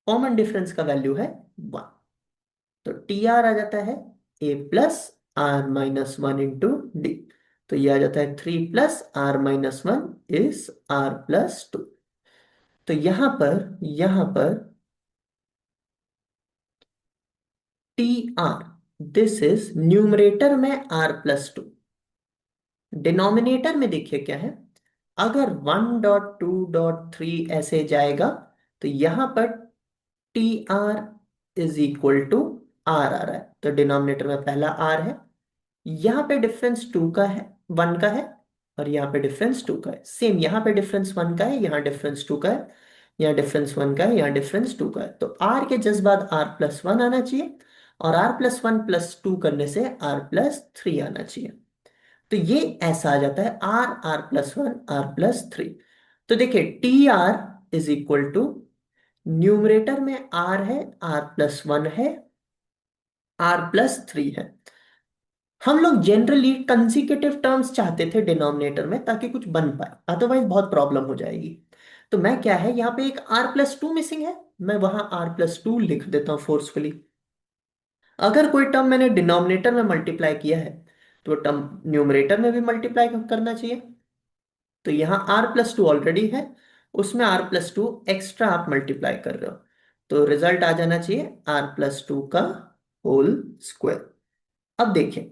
कॉमन डिफरेंस का वैल्यू है 1। तो टी आर आ जाता है a plus are minus 1 into D. तो ये आ जाता है 3 + r - 1 इज r+2। तो यहां पर T are, this is numerator में r+2। डिनोमिनेटर में देखिए क्या है, अगर 1.2.3 ऐसे जाएगा तो यहां पर T are is equal to R आ रहा है, तो डिनोमिनेटर में पहला आर है। यहाँ पे डिफरेंस 2 का है, 1 का है, और यहाँ पे डिफरेंस 2 का है। सेम यहाँ पे डिफरेंस 1 का है, यहाँ डिफरेंस 2 का है, यहाँ डिफरेंस 1 का है, यहाँ डिफरेंस 2 का है। तो आर के जस्ट बाद r+1 आना चाहिए, और r+1+2 करने से r+3 आना चाहिए। तो ये ऐसा आ जाता है r+1 r+3। तो देखिए t are is equal to, numerator में r है, r+1 है, r+3 है। हम लोग जनरली कंसेक्यूटिव टर्म्स चाहते थे डिनोमिनेटर में ताकि कुछ बन पाए, अदरवाइज बहुत प्रॉब्लम हो जाएगी। तो मैं क्या है, यहाँ पे एक r+2 मिसिंग है, मैं वहां r+2 लिख देता हूँ फोर्सफुली। अगर कोई टर्म मैंने डिनोमिनेटर में मल्टीप्लाई किया है तो टर्म न्यूमरेटर में भी मल्टीप्लाई करना चाहिए। तो यहाँ r+2 ऑलरेडी है, उसमें r+2 एक्स्ट्रा आप मल्टीप्लाई कर रहे हो, तो रिजल्ट आ जाना चाहिए r+2 का होल स्क्वायर। अब देखें,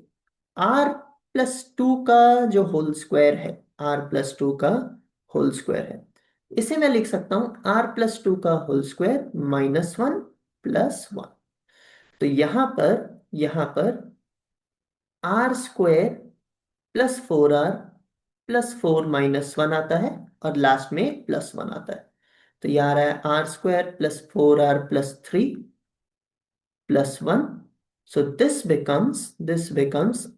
r+2 का जो होल स्क्वायर है, r+2 का होल स्क्वायर है, इसे मैं लिख सकता हूं r+2 का होल स्क्वायर -1 + 1। तो यहां पर r² +4r+4 - 1 आता है, और लास्ट में +1 आता है। तो ये आ रहा है r² +4r+3 + 1। So this becomes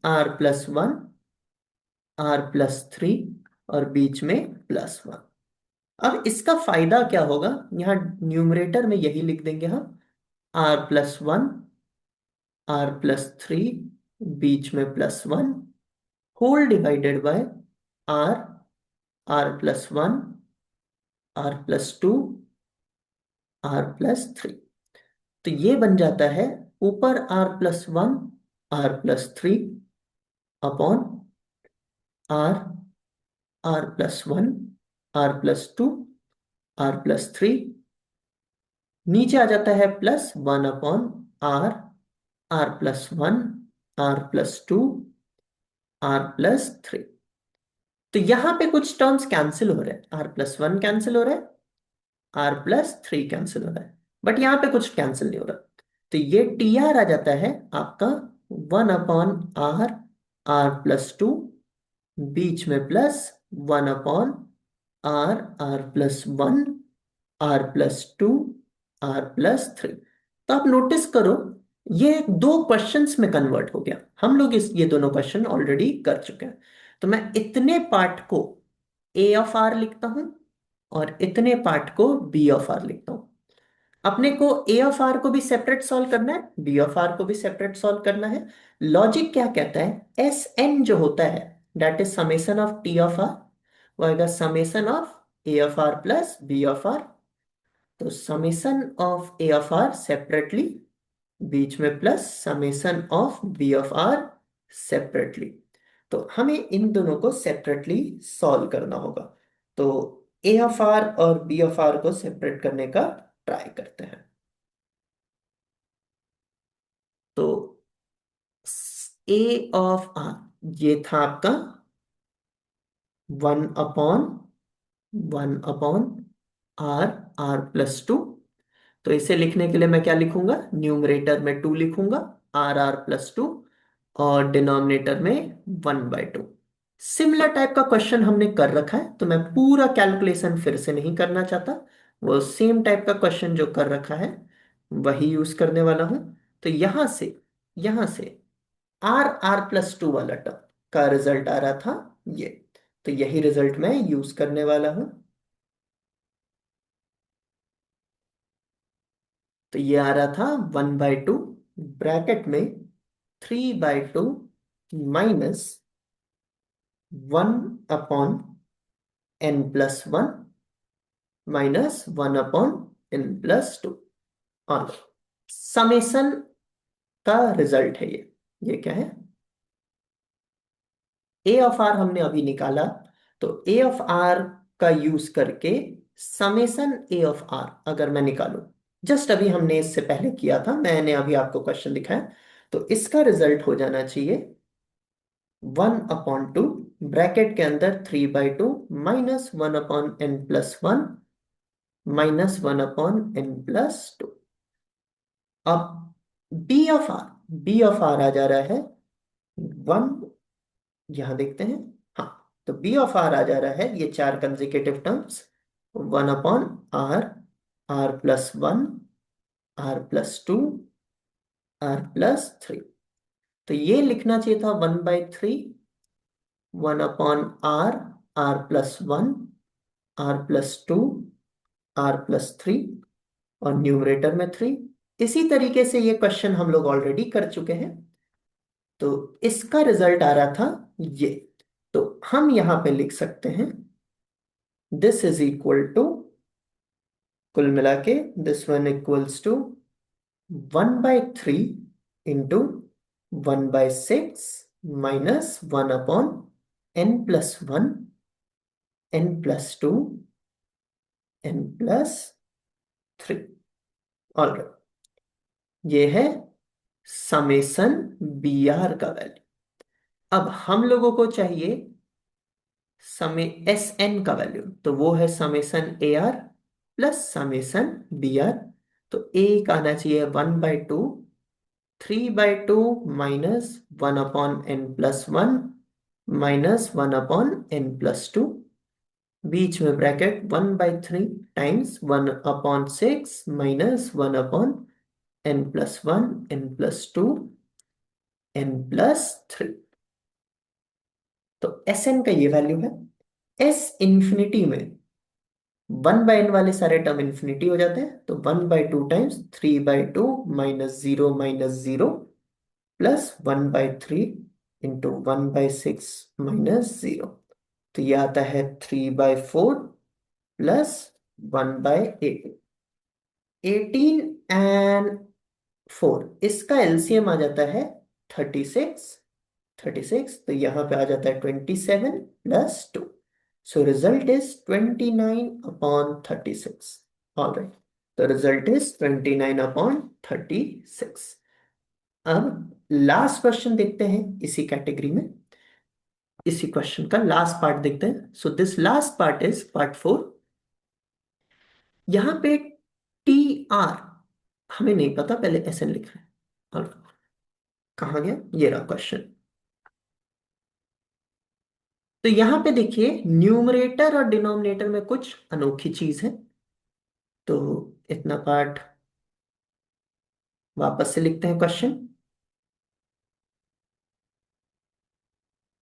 r+1 r+3 और बीच में +1। अब इसका फायदा क्या होगा, यहाँ न्यूमरेटर में यही लिख देंगे हम, r+1 r+3 बीच में +1 whole divided bye r r+1 r+2 r+3। तो ये बन जाता है ऊपर r+1 r+3 upon r r+1 r+2 r+3, नीचे आ जाता है +1 upon r r+1 r+2 r+3। तो यहां पे कुछ टर्म्स कैंसिल हो रहे हैं, r+1 कैंसिल हो रहा है, r+3 कैंसिल हो रहा है, बट यहां पे कुछ कैंसिल नहीं हो रहा। तो ये टी आर आ जाता है आपका 1/r r+2 बीच में +1/r r+1 r+2 r+3। तो आप नोटिस करो, ये दो क्वेश्चंस में कन्वर्ट हो गया। हम लोग ये दोनों क्वेश्चन ऑलरेडी कर चुके हैं। तो मैं इतने पार्ट को ए ऑफ आर लिखता हूं, और इतने पार्ट को बी ऑफ आर लिखता हूं। अपने को ए ऑफ आर को भी सेपरेट सॉल्व करना है, बी ऑफ आर को भी सेपरेट सॉल्व करना है। लॉजिक क्या कहता है, एस एन जो होता है that is summation of T of R, वो आएगा summation of A of are plus B of R. तो summation of A of R separately, बीच में plus summation of B of R separately. तो हमें इन दोनों को सेपरेटली सॉल्व करना होगा। तो ए ऑफ आर और बी ऑफ आर को सेपरेट करने का ट्राई करते हैं। तो ए ऑफ आर ये था आपका 1/1/r r+2। तो इसे लिखने के लिए मैं क्या लिखूंगा, न्यूमरेटर में 2 लिखूंगा, r r+2, और डिनोमिनेटर में 1/2। सिमिलर टाइप का क्वेश्चन हमने कर रखा है, तो मैं पूरा कैलकुलेशन फिर से नहीं करना चाहता। वो सेम टाइप का क्वेश्चन जो कर रखा है वही यूज करने वाला हूं। तो यहां से R+2 वाला टर्म का रिजल्ट आ रहा था ये। तो यही रिजल्ट मैं यूज करने वाला हूं। तो ये आ रहा था 1/2 ब्रैकेट में 3/2 माइनस 1/n+1 माइनस 1/n+2। और समेशन का रिजल्ट है ये क्या है? ए ऑफ आर हमने अभी निकाला। तो ए ऑफ आर का यूज करके समेशन ए ऑफ आर अगर मैं निकालूं, जस्ट अभी हमने इससे पहले किया था, मैंने अभी आपको क्वेश्चन दिखाया। तो इसका रिजल्ट हो जाना चाहिए 1/2 ब्रैकेट के अंदर 3/2 माइनस 1/n+1 माइनस 1/n+2। अब बी ऑफ आर आ जा रहा है 1, यहां देखते हैं। हाँ, तो बी ऑफ आर आ जा रहा है ये चार consecutive terms, 1/r, r+1, r+2, r+3। तो ये लिखना चाहिए था 1/3, 1/r, r+1, r+2, r+3 और न्यूमरेटर में 3। इसी तरीके से ये क्वेश्चन हम लोग ऑलरेडी कर चुके हैं। तो इसका रिजल्ट आ रहा था ये। तो हम यहां पे लिख सकते हैं दिस इज इक्वल टू, कुल मिला के this one equals to 1/3 into 1/6 minus 1/n+1, n+2, n+3। All right, ये है समेसन बी आर का वैल्यू। अब हम लोगों को चाहिए समय एस एन का वैल्यू, तो वो है summation a r plus summation b r. तो एक आना चाहिए 1/2, 3/2 माइनस 1/n+1 माइनस 1/n+2, बीच में bracket 1/3 times 1/6 minus 1/n+1 n+2 n+3। तो एस एन का ये वैल्यू है। एस इंफिनिटी में 1/n वाले सारे टर्म इंफिनिटी हो जाते हैं, तो 1/2 टाइम्स 3/2 -0 प्लस 1/3 इंटू 1/6 -0। तो ये आता है 3/4 प्लस 1/18। 18 एंड 4 इसका एलसीएम आ जाता है 36। 36 तो यहाँ पे आ जाता है 27+2। So result is 29/36। All right, तो रिजल्ट इज 29/36। अब लास्ट क्वेश्चन देखते हैं इसी कैटेगरी में। इसी क्वेश्चन का लास्ट पार्ट देखते हैं। So this last part is part 4। यहां पे टी आर हमें नहीं पता, पहले एस एन लिख रहे हैं। और कहा गया, ये रहा क्वेश्चन। तो यहां पे देखिए न्यूमरेटर और डिनोमिनेटर में कुछ अनोखी चीज है। तो इतना पार्ट वापस से लिखते हैं क्वेश्चन।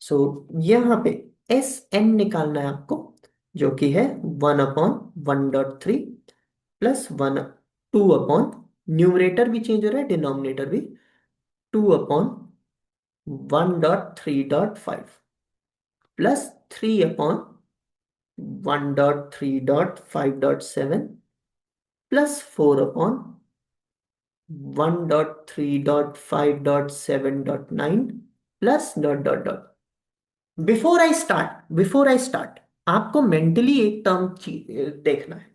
सो यहां पे एस एन निकालना है आपको, जो कि है 1/1.3 प्लस 2 न्यूमरेटर भी चेंज हो रहा है, डिनोमिनेटर भी, 2/1.3.5 plus 3/1.3.5.7 plus 4/1.3.5.7.9 plus dot dot dot. Before I start आपको मेंटली एक टर्म देखना है।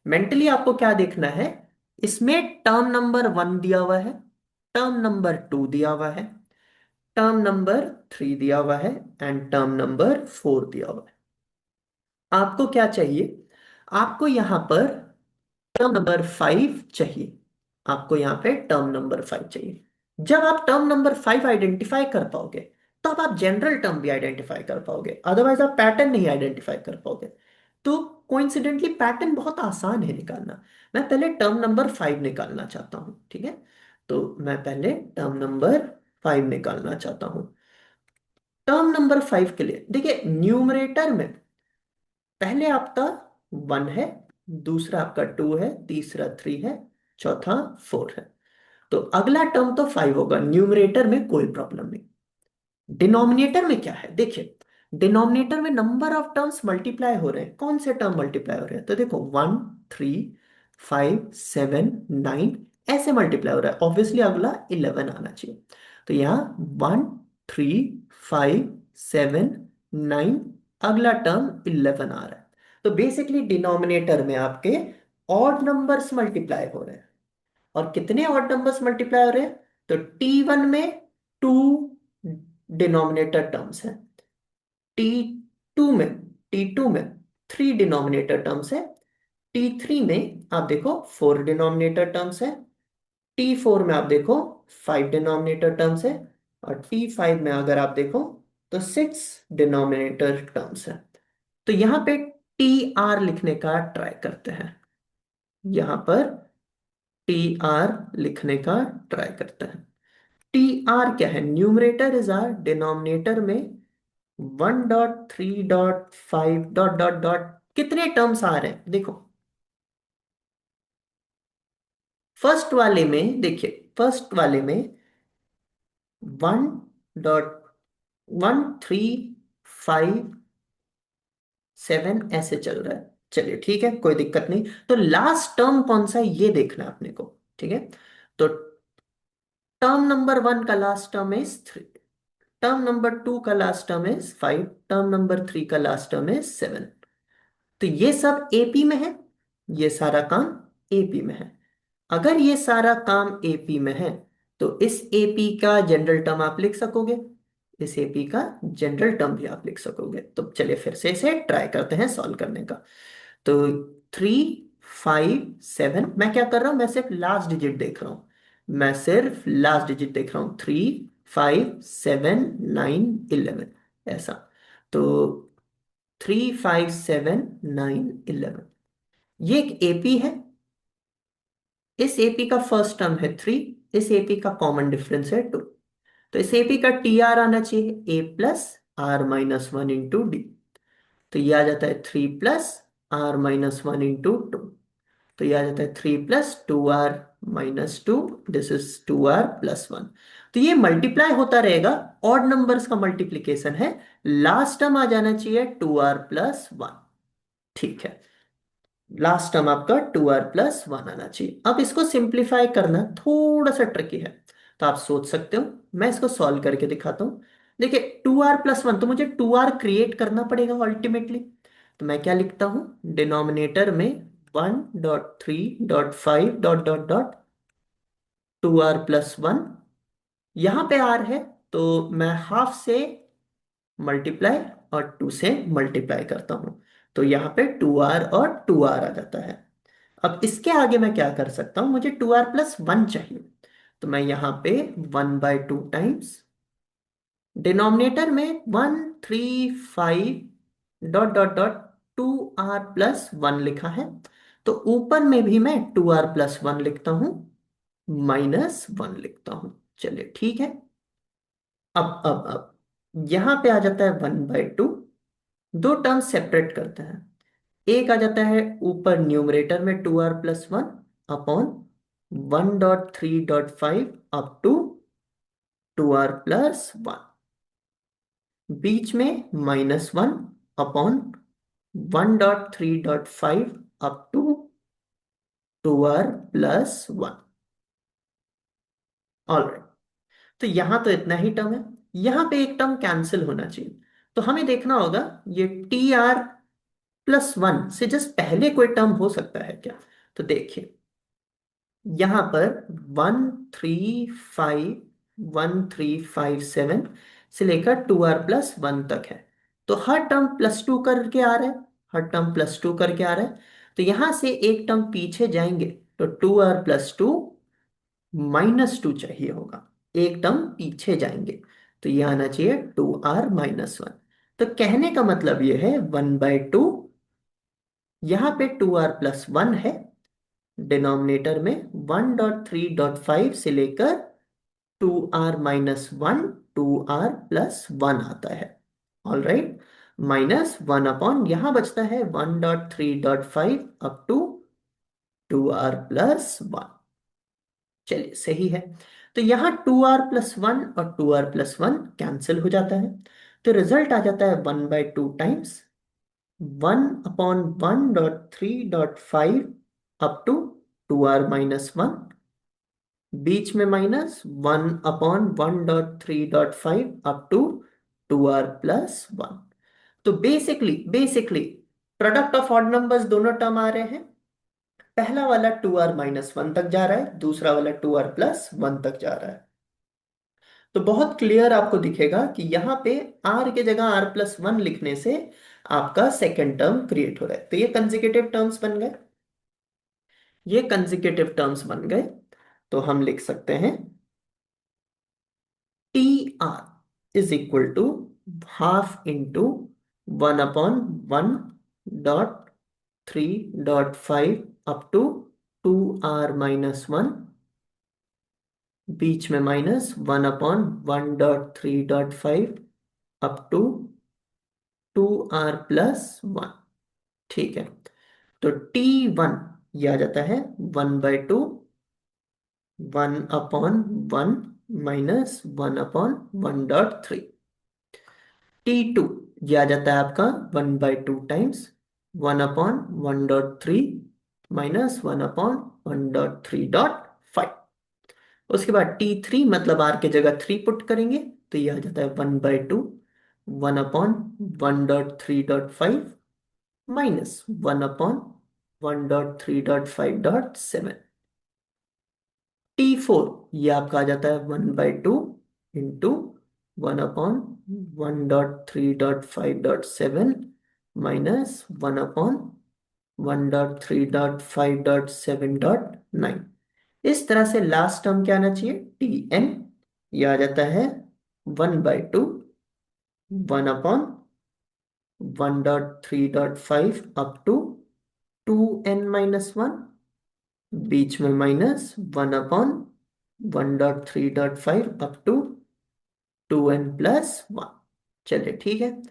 मेंटली आपको क्या देखना है? इसमें टर्म नंबर 1 दिया हुआ है, टर्म नंबर 2 दिया हुआ है, टर्म नंबर 3 दिया हुआ है एंड टर्म नंबर 4 दिया हुआ है। आपको क्या चाहिए? आपको यहां पर टर्म नंबर 5 चाहिए। आपको यहां पे टर्म नंबर 5 चाहिए। जब आप टर्म नंबर 5 आइडेंटिफाई कर पाओगे, तब आप जनरल टर्म भी आइडेंटिफाई कर पाओगे, अदरवाइज आप पैटर्न नहीं आइडेंटिफाई कर पाओगे। तो कोइंसिडेंटली पैटर्न बहुत आसान है निकालना। मैं पहले टर्म नंबर 5 निकालना चाहता हूं, ठीक है? तो मैं पहले टर्म नंबर फाइव निकालना चाहता हूं। टर्म नंबर फाइव के लिए देखिए, न्यूमरेटर में पहले आपका वन है, दूसरा आपका टू है, तीसरा थ्री है, चौथा फोर है। तो अगला टर्म तो फाइव होगा, न्यूमरेटर में कोई प्रॉब्लम नहीं। डिनोमिनेटर में क्या है देखिए, डिनोमिनेटर में नंबर ऑफ टर्म्स मल्टीप्लाई हो रहे हैं। कौन से टर्म मल्टीप्लाई हो रहे हैं? तो देखो, one, three, five, seven, nine, ऐसे मल्टीप्लाई हो रहा है। ऑब्वियसली अगला इलेवन आना चाहिए। तो यहाँ one, three, five, seven, nine, अगला टर्म इलेवन आ रहा है। तो बेसिकली डिनोमिनेटर में आपके ऑड नंबर्स मल्टीप्लाई हो रहे हैं। और कितने ऑड नंबर्स मल्टीप्लाई हो रहे हैं? तो टी वन में टू डिनोमिनेटर टर्म्स हैं, टी टू में टी टू में थ्री डिनोमिनेटर टर्म्स है, टी थ्री में आप देखो फोर डिनोमिनेटर टर्म्स है, टी फोर में आप देखो फाइव डिनोमिनेटर टर्म्स है, और टी फाइव में अगर आप देखो तो सिक्स डिनोमिनेटर टर्म्स है। तो यहां पे टी आर लिखने का ट्राई करते हैं। यहां पर टी आर लिखने का ट्राई करते हैं। टी आर क्या है? न्यूमरेटर इज आर, डिनोमिनेटर में one dot three dot five dot dot dot कितने टर्म्स आ रहे हैं देखो। फर्स्ट वाले में देखिए, फर्स्ट वाले में one dot one, three, five, seven ऐसे चल रहा है। चलिए ठीक है, कोई दिक्कत नहीं। तो लास्ट टर्म कौन सा है ये देखना है अपने को, ठीक है। तो टर्म नंबर वन का last term is three, term number two का last term is five, term number three का लास्ट टर्म इज सेवन। तो ये सब एपी में है, ये सारा काम एपी में है। अगर ये सारा काम एपी में है तो इस एपी का जनरल टर्म आप लिख सकोगे, इस एपी का जनरल टर्म भी आप लिख सकोगे। तो चलिए फिर से इसे ट्राई करते हैं सॉल्व करने का। तो थ्री, फाइव, सेवन, मैं क्या कर रहा हूं, मैं सिर्फ लास्ट डिजिट देख रहा हूं, मैं सिर्फ लास्ट डिजिट देख रहा हूं। Three, five, seven, nine, eleven, ऐसा। तो three, five, seven, nine, eleven, ये एक एपी है। इस एपी का फर्स्ट टर्म है थ्री, इस एपी का कॉमन डिफरेंस है टू। तो इस एपी का टी आर आना चाहिए A plus are minus one into D. तो ये आ जाता है three plus are minus one into two. तो ये आ जाता है three plus two are minus two, this is two are plus one. तो ये मल्टीप्लाई होता रहेगा, ऑड नंबर्स का मल्टीप्लीकेशन है। लास्ट टर्म आ जाना चाहिए टू आर प्लस वन, ठीक है। लास्ट टर्म आपका टू आर प्लस वन आना चाहिए। अब इसको सिंप्लीफाई करना थोड़ा सा ट्रिकी है, तो आप सोच सकते हो, मैं इसको सॉल्व करके दिखाता हूं। देखिए, टू आर प्लस वन, तो मुझे टू आर क्रिएट करना पड़ेगा अल्टीमेटली। तो मैं क्या लिखता हूं, डिनोमिनेटर में one dot three dot five dot dot dot two are plus one. यहां पे आर है, तो मैं हाफ से मल्टीप्लाई और टू से मल्टीप्लाई करता हूं। तो यहां पे टू आर और टू आर आ जाता है। अब इसके आगे मैं क्या कर सकता हूं, मुझे टू आर प्लस वन चाहिए। तो मैं यहां पे one by two times denominator में one, three, five dot dot dot two are plus one लिखा है। तो ऊपर में भी मैं टू आर प्लस वन लिखता हूं, माइनस वन लिखता हूं। चलिए ठीक है। अब यहां पे आ जाता है वन बाय टू, दो टर्म सेपरेट करते हैं। एक आ जाता है ऊपर न्यूमरेटर में two are plus one upon one dot three dot five up to two are plus one, बीच में minus one upon one dot three dot five up to two are plus one. Alright, तो यहां तो इतना ही टर्म है, यहां पे एक टर्म कैंसिल होना चाहिए। तो हमें देखना होगा ये टी आर प्लस वन से जस्ट पहले कोई टर्म हो सकता है क्या। तो देखिए, यहां पर one, three, five, one, three, five, seven से लेकर टू आर प्लस वन तक है। तो हर टर्म प्लस टू करके आ रहा है, हर टर्म प्लस टू करके आ रहा है। तो यहां से एक टर्म पीछे जाएंगे तो two are plus two minus two चाहिए होगा, एक टर्म पीछे जाएंगे। तो यह आना चाहिए टू आर माइनस वन। तो कहने का मतलब यह है वन बाय टू, यहां पे टू आर प्लस वन है, डिनोमिनेटर में one dot three dot five से लेकर 2r-1 2r+1 आता है। ऑल राइट, -1 यहां बचता है 1.3.5 अप टू 2r+1। चलिए सही है। तो यहाँ 2r+1 और 2r+1 कैंसिल हो जाता है, तो रिजल्ट आ जाता है 1/2 टाइम्स 1/1.3.5 अप टू 2r-1, बीच में -1/1.3.5 अप टू 2r+1। तो basically product of odd numbers दोनों टर्म आ रहे हैं। पहला वाला 2r-1 तक जा रहा है, दूसरा वाला 2r+1 तक जा रहा है। तो बहुत क्लियर आपको दिखेगा कि यहाँ पे r के जगह r+1 लिखने से आपका सेकेंड टर्म क्रिएट हो रहा है। तो ये कंसेक्यूटिव टर्म्स बन गए, ये कंसेक्यूटिव टर्म्स बन गए। तो हम लिख सकते हैं TR = 1/1.3.5 अप टू 2r-1, बीच में -1/1.3.5 अप टू 2r+1। ठीक है, तो T1 ये आ जाता है 1/2, 1/1 -1/1.3। T2 ये आ जाता है आपका 1/2 टाइम्स 1/1.3 -1/1.3.5। उसके बाद T3 मतलब r के जगह 3 पुट करेंगे, तो ये आ जाता है 1/2, 1/1.3.5 -1/1.3.5.7। T4 ये आपका आ जाता है 1/2 इंटू 1/1.3.5.7 -1/1.3.5.7.9। इस तरह से लास्ट टर्म क्या आना चाहिए, Tn ये आ जाता है 1/2, 1/1.3.5 अप टू 2n-1, बीच में -1/1.3.5 अप टू 2n+1। चलिए ठीक है,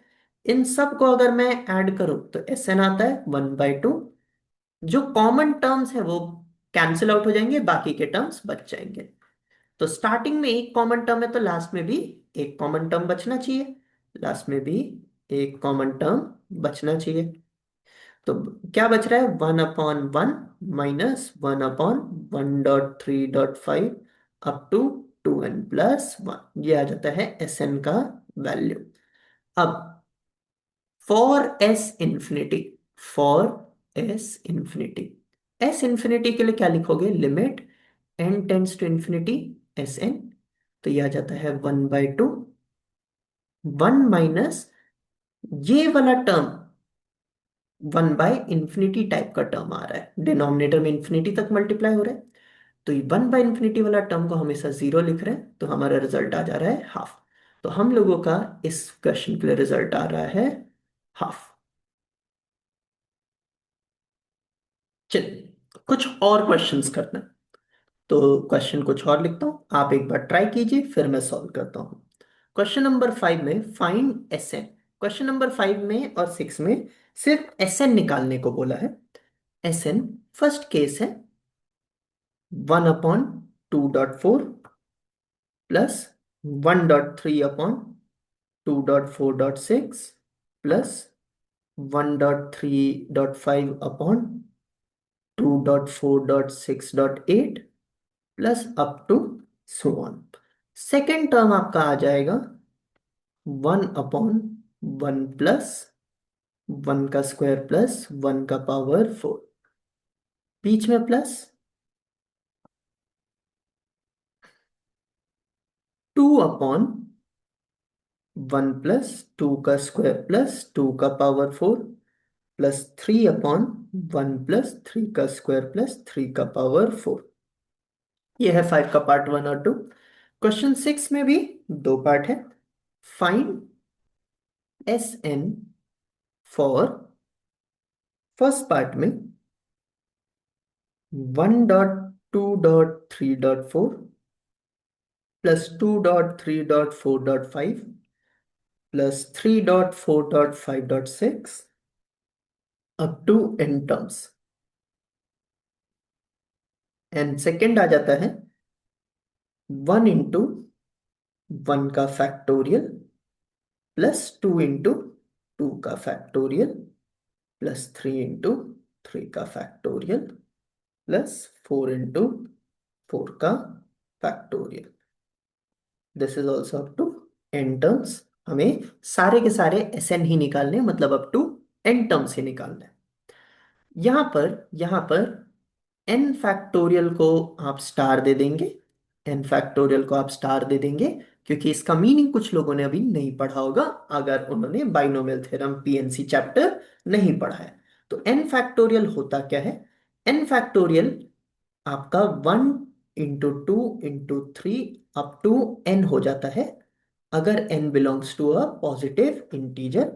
इन सब को अगर मैं ऐड करूं तो Sn आता है 1/2। जो कॉमन टर्म्स है वो कैंसिल आउट हो जाएंगे, बाकी के टर्म्स बच जाएंगे। तो स्टार्टिंग में एक कॉमन टर्म है, तो लास्ट में भी एक कॉमन टर्म बचना चाहिए, लास्ट में भी एक कॉमन टर्म बचना चाहिए। तो क्या बच रहा है, 1/1 -1/1.3.5 अप टू 2n+1, ये आ जाता है Sn का वैल्यू। अब for S infinity, for S infinity, S infinity के लिए क्या लिखोगे, limit n tends to infinity Sn, तो ये आ जाता है 1/2, 1 माइनस ये वाला टर्म 1/इंफिनिटी टाइप का टर्म आ रहा है, डिनोमिनेटर में इंफिनिटी तक मल्टीप्लाई हो रहा है, तो ये 1/इंफिनिटी वाला टर्म को हमेशा 0 लिख रहे हैं, तो हमारा रिजल्ट आ जा रहा है हाफ। तो हम लोगों का इस क्वेश्चन के लिए रिजल्ट आ रहा है हाफ। चलिए कुछ और क्वेश्चंस करते हैं। तो क्वेश्चन कुछ और लिखता हूं, आप एक बार ट्राई कीजिए, फिर मैं सॉल्व करता हूं। क्वेश्चन नंबर 5 में फाइंड Sn, क्वेश्चन नंबर 5 में और 6 में सिर्फ Sn निकालने को बोला है। Sn फर्स्ट केस है 1/2.4 plus 1.3/2.4.6 plus 1.3/5/2.4.6.8 plus up to so on. Second term आपका आ जाएगा 1/1 प्लस 1 का स्क्वायर प्लस 1 का पावर 4, बीच में प्लस 2/1 प्लस 2 का स्क्वायर प्लस 2 का पावर 4 प्लस 3/1 प्लस 3 का स्क्वायर प्लस 3 का पावर 4। ये है 5 का पार्ट 1 और 2। क्वेश्चन 6 में भी दो पार्ट है। Find Sn for first part में 1.2.3.4 plus 2.3.4.5 plus 3.4.5.6 up to n terms. And second आ जाता है 1 into 1 का फैक्टोरियल प्लस 2 into 2 का फैक्टोरियल प्लस 3 into 3 का फैक्टोरियल प्लस 4 into 4 का factorial. This is also up to n terms. हमें सारे के सारे Sn ही निकालने हैं, मतलब अप टू n टर्म्स ही निकालना है। यहां पर n फैक्टोरियल को आप स्टार दे देंगे। n फैक्टोरियल को आप स्टार दे देंगे क्योंकि इसका मीनिंग कुछ लोगों ने अभी नहीं पढ़ा होगा, अगर उन्होंने बाइनोमियल थ्योरम पीएनसी चैप्टर नहीं पढ़ा है। तो n फैक्टोरियल होता क्या है? n फैक्टोरियल आपका 1 into 2 into 3 up to n हो जाता है, अगर n belongs to a positive integer.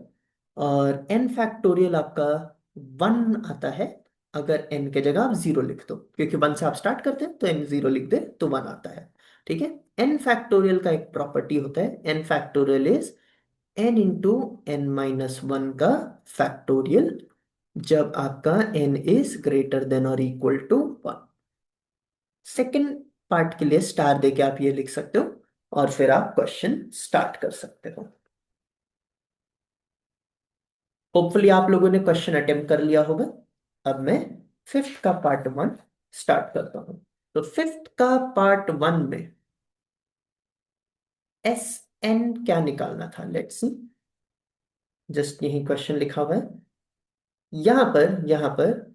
और n फैक्टोरियल आपका 1 आता है अगर n के जगह आप 0 लिख दो, क्योंकि 1 से आप स्टार्ट करते हैं तो n 0 लिख दे तो 1 आता है। ठीक है। n फैक्टोरियल का एक प्रॉपर्टी होता है, n factorial is n into n-1 का फैक्टोरियल जब आपका n इज ग्रेटर देन और इक्वल टू 1। सेकेंड पार्ट के लिए स्टार देके आप ये लिख सकते हो और फिर आप क्वेश्चन स्टार्ट कर सकते हो। होपफुली आप लोगों ने क्वेश्चन अटेम्प्ट कर लिया होगा। अब मैं फिफ्थ का पार्ट 1 स्टार्ट करता हूं। तो फिफ्थ का पार्ट 1 में एस एन क्या निकालना था, लेट्स सी। जस्ट यही क्वेश्चन लिखा हुआ है। यहां पर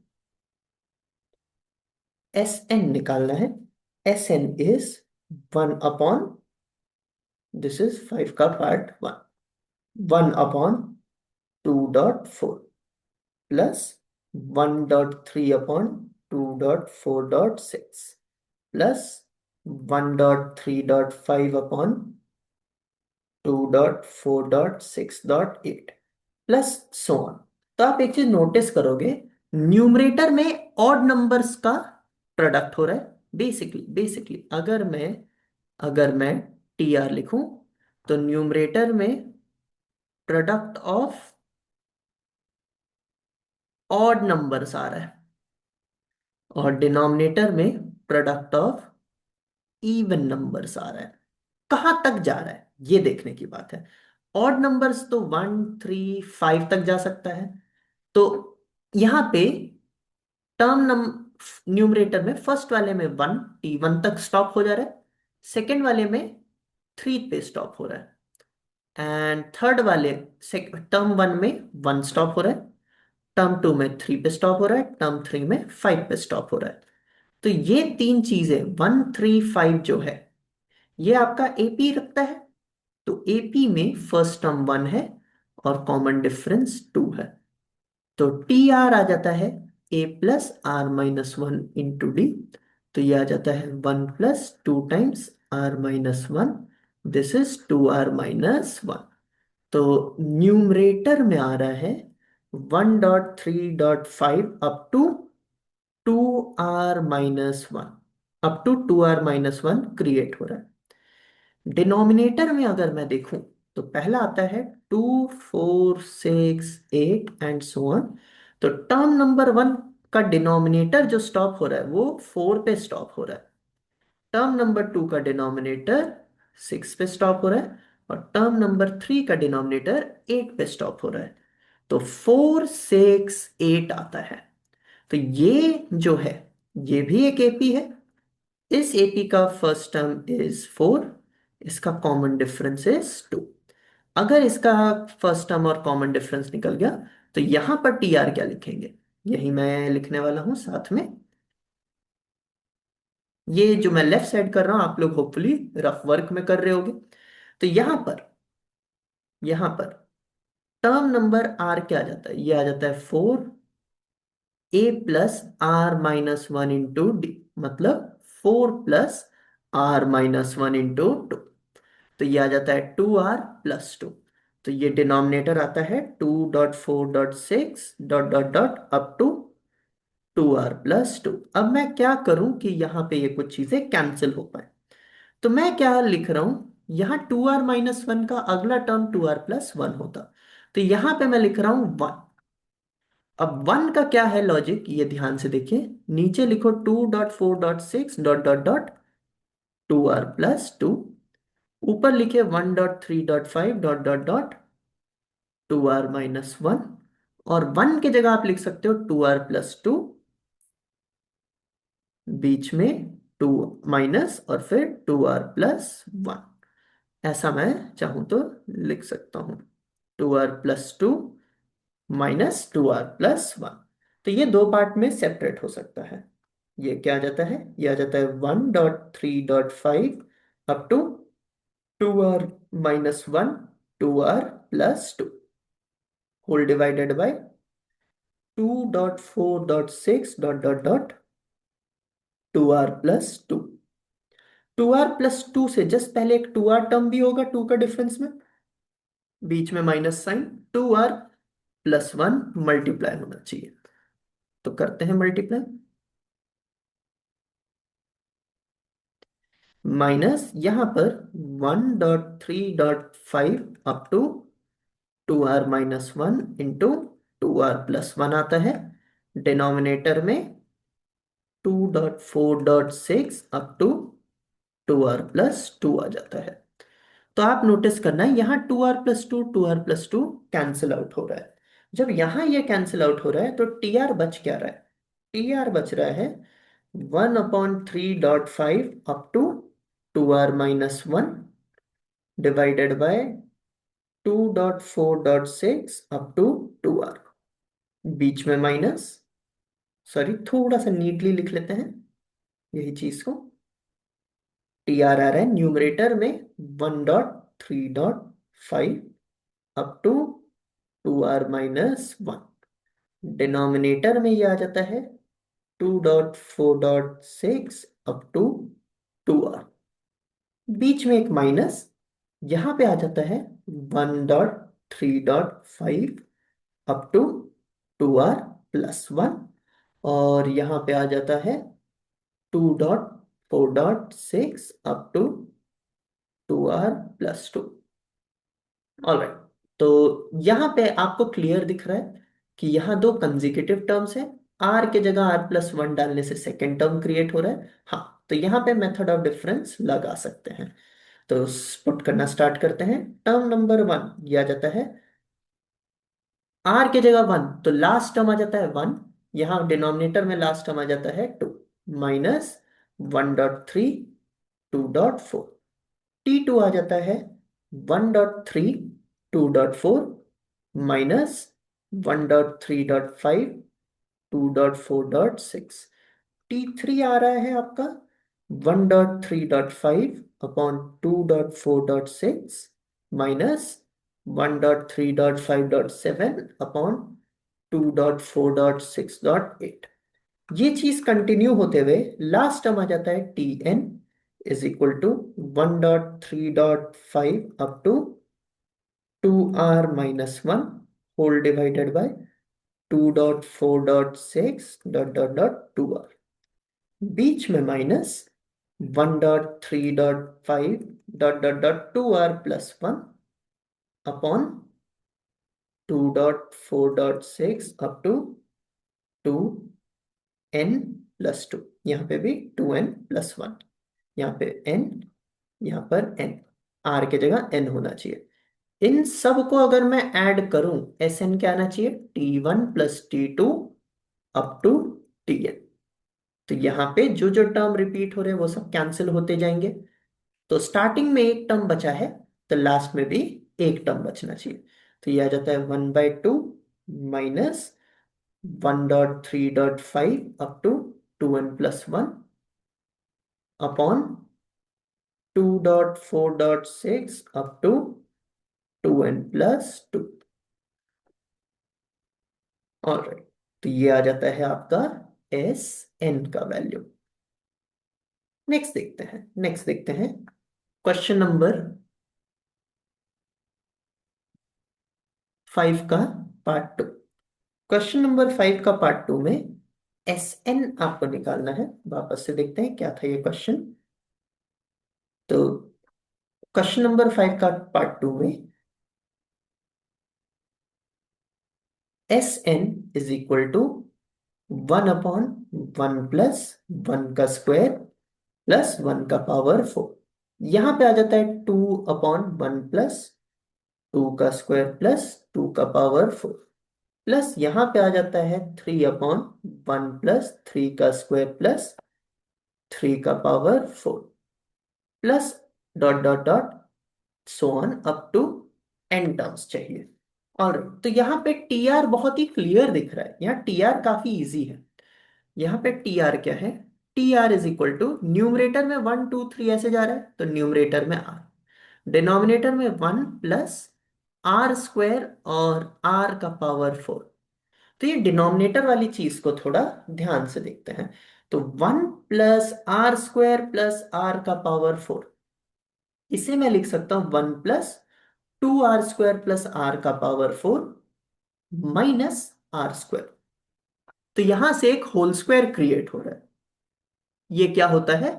एस एन निकालना है। S N is 1 upon, this is 5 का part 1, 1/2.4 plus 1.3/2.4.6 plus 1.3.5/2.4.6.8 plus so on. तो आप एक चीज नोटिस करोगे, न्यूमरेटर में ऑड नंबर्स का प्रोडक्ट हो रहा है। बेसिकली अगर मैं टी आर लिखूं तो न्यूमरेटर में प्रोडक्ट ऑफ ऑड नंबर्स आ रहा है और डिनोमिनेटर में प्रोडक्ट ऑफ इवन नंबर्स आ रहा है। कहां तक जा रहा है ये देखने की बात है। ऑड नंबर्स तो 1 3 5 तक जा सकता है। तो यहां पे टर्म नम न्यूमरेटर में फर्स्ट वाले में 1 T1 तक स्टॉप हो जा रहा है, सेकेंड वाले में 3 पे स्टॉप हो रहा है, एंड थर्ड वाले टर्म 1 में 1 स्टॉप हो रहा है, टर्म 2 में 3 पे स्टॉप हो रहा है, टर्म 3 में 5 पे स्टॉप हो रहा है। तो ये तीन चीजें 1 3 5 जो है ये आपका एपी रखता है। तो एपी में फर्स्ट टर्म 1 है और कॉमन डिफरेंस 2 है। तो टी आर आ जाता है a+r-1 × d। तो ये आ जाता है 1 + 2 times r-1, this is 2r-1। तो न्यूमरेटर में आ रहा है 1.3.5 अप टू 2r-1 क्रिएट हो रहा है। डिनोमिनेटर में अगर मैं देखूं तो पहला आता है 2 4 6 8 एंड सो ऑन। तो टर्म नंबर 1 का डिनोमिनेटर जो स्टॉप हो रहा है वो 4 पे स्टॉप हो रहा है, टर्म नंबर 2 का डिनोमिनेटर 6 पे स्टॉप हो रहा है और टर्म नंबर 3 का डिनोमिनेटर 8 पे स्टॉप हो रहा है। तो 4 6 8 आता है। तो ये जो है ये भी एक एपी है। इस एपी का फर्स्ट टर्म इज 4, इसका कॉमन डिफरेंस इज 2। अगर इसका फर्स्ट टर्म और कॉमन डिफरेंस निकल गया तो यहां पर टी आर क्या लिखेंगे, यही मैं लिखने वाला हूं साथ में। ये जो मैं लेफ्ट साइड कर रहा हूं आप लोग होपफुली रफ वर्क में कर रहे होगे। तो यहां पर टर्म नंबर आर क्या आ जाता है, ये आ जाता है 4a+r-1 × d, मतलब 4+r-1 × 2। तो ये आ जाता है 2r+2। तो ये डिनोमिनेटर आता है 2.4.6 dot dot dot up to 2r+2। अब मैं क्या करूं कि यहां पे ये कुछ चीजें कैंसिल हो पाए। तो मैं क्या लिख रहा हूं, यहां 2r-1 का अगला टर्म 2r+1 होता। तो यहां पे मैं लिख रहा हूं 1। अब 1 का क्या है लॉजिक, ये ध्यान से देखिए। नीचे लिखो 2.4.6 डॉट डॉट डॉट 2r+2। ऊपर लिखे 1.3.5 डॉट डॉट डॉट 2r-1। और 1 की जगह आप लिख सकते हो 2r+2, बीच में 2 माइनस और फिर 2r+1। ऐसा मैं चाहूं तो लिख सकता हूं, 2r+2 माइनस 2r+1। तो ये दो पार्ट में सेपरेट हो सकता है। ये क्या आ जाता है, ये आ जाता है 1.3.5 up to 2r-1 2r+2 whole divided by 2.4.6 dot dot dot 2r+2। 2r+2 से जस्ट पहले एक 2r टर्म भी होगा, 2 का डिफरेंस में, बीच में माइनस साइन, 2r+1 मल्टीप्लाई होना चाहिए। तो करते हैं मल्टीप्लाई। माइनस यहां पर 1.3.5 up to 2r-1 into 2r+1 आता है। डिनोमिनेटर में 2.4.6 अप टू 2r+2 आ जाता है। तो आप नोटिस करना है यहाँ 2r+2 कैंसिल आउट हो रहा है। जब यहां ये कैंसिल आउट हो रहा है तो टी आर बच क्या रहा है, टी आर बच रहा है 1/3.5 up to 2r-1 divided by 2.4.6 up to 2r, बीच में माइनस, सॉरी थोड़ा सा नीटली लिख लेते हैं यही चीज को। टी आर आ रहा है न्यूमरेटर में 1.3.5 अप टू 2r-1। डिनोमिनेटर में ये आ जाता है 2.4.6 अप टू 2r, बीच में एक माइनस, यहां पे आ जाता है 1.3.5 अप टू 2r+1। और यहां पे आ जाता है 2.4.6 अप टू 2r+2। ऑलराइट। तो यहां पे आपको क्लियर दिख रहा है कि यहाँ दो कंसेक्यूटिव टर्म्स है। आर के जगह r+1 डालने से सेकेंड टर्म क्रिएट हो रहा है। हाँ, तो यहाँ पे मेथड ऑफ डिफरेंस लगा सकते हैं। तो पुट करना स्टार्ट करते हैं। टर्म नंबर 1 ये आ जाता है, आर के जगह 1 तो लास्ट टर्म आ जाता है 1, यहाँ डिनोमिनेटर में लास्ट टर्म आ जाता है 2, माइनस 1.3 2.4। T2 आ जाता है 1.3 2.4 माइनस 1.3.5 2.4.6। T3 आ रहा है आपका 1.3.5 अपॉन 2.4.6 माइनस 1.3.5.7 अपॉन 2.4.6.8। ये चीज कंटिन्यू होते हुए लास्ट टर्म आ जाता है Tn is equal to 1.3.5 up to 2r-1 whole divided by 2.4.6 dot dot dot 2r, बीच में minus 1.3.5 dot dot dot 2r+1 upon 2.4.6 up to 2n+2। यहाँ पे भी 2n+1, यहाँ पे n, यहाँ पर n, r के जगह n होना चाहिए। इन सब को अगर मैं ऐड करूं, एस एन क्या आना चाहिए, T1 + T2 up to Tn। तो यहाँ पे जो जो टर्म रिपीट हो रहे हैं वो सब कैंसिल होते जाएंगे। तो स्टार्टिंग में एक टर्म बचा है, तो लास्ट में भी एक टर्म बचना चाहिए। तो ये आ जाता है 1/2 minus 1.3.5 up to 2n+1 upon 2.4.6 up to 2n+2। Alright, तो ये आ जाता है आपका एस एन का वैल्यू। नेक्स्ट देखते हैं क्वेश्चन नंबर 5 का पार्ट 2। क्वेश्चन नंबर 5 का पार्ट 2 में एस एन आपको निकालना है। वापस से देखते हैं क्या था ये क्वेश्चन। तो क्वेश्चन नंबर 5 का पार्ट 2 में S N is equal to 1/1 plus 1 का स्क्वायर प्लस 1 का पावर 4। यहां पे आ जाता है 2/1 प्लस 2 का स्क्वायर प्लस 2 का पावर 4, प्लस यहां पे आ जाता है 3/1 प्लस 3 का स्क्वायर प्लस 3 का power 4, plus dot dot dot so on up to N terms चाहिए। और तो यहाँ पे टी आर बहुत ही क्लियर दिख रहा है, यहाँ टी आर काफी इजी है। यहाँ पे टी आर क्या है? T are is equal to numerator में 1 2 3 ऐसे जा रहा है तो न्यूमरेटर में आर, डिनोमिनेटर में 1 प्लस R² और R का पावर 4। तो ये डिनोमिनेटर वाली चीज को थोड़ा ध्यान से देखते हैं। तो 1 प्लस R² प्लस R का पावर 4, इसे मैं लिख सकता हूं 1 प्लस 2R² प्लस R का पावर 4 माइनस R²। तो यहां से एक होल स्क्वायर क्रिएट हो रहा है। ये क्या होता है?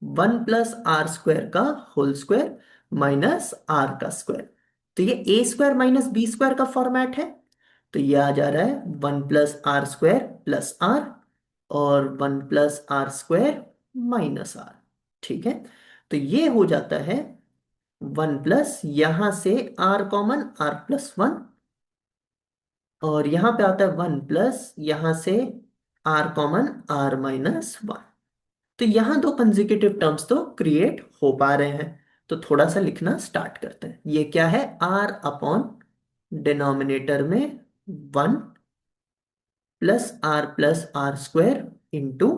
1 प्लस R² का होल स्क्वायर माइनस R का स्क्वायर। तो ये A² माइनस B² का फॉर्मेट है। तो ये आ जा रहा है 1 प्लस R² प्लस R और 1 प्लस R² माइनस R। ठीक है, तो ये हो जाता है 1 प्लस, यहां से R कॉमन R+1, और यहां पे आता है 1 प्लस, यहां से R कॉमन R-1। तो यहां दो कंसेक्यूटिव टर्म्स तो क्रिएट हो पा रहे हैं। तो थोड़ा सा लिखना स्टार्ट करते हैं। ये क्या है? R अपॉन डिनोमिनेटर में 1 plus R into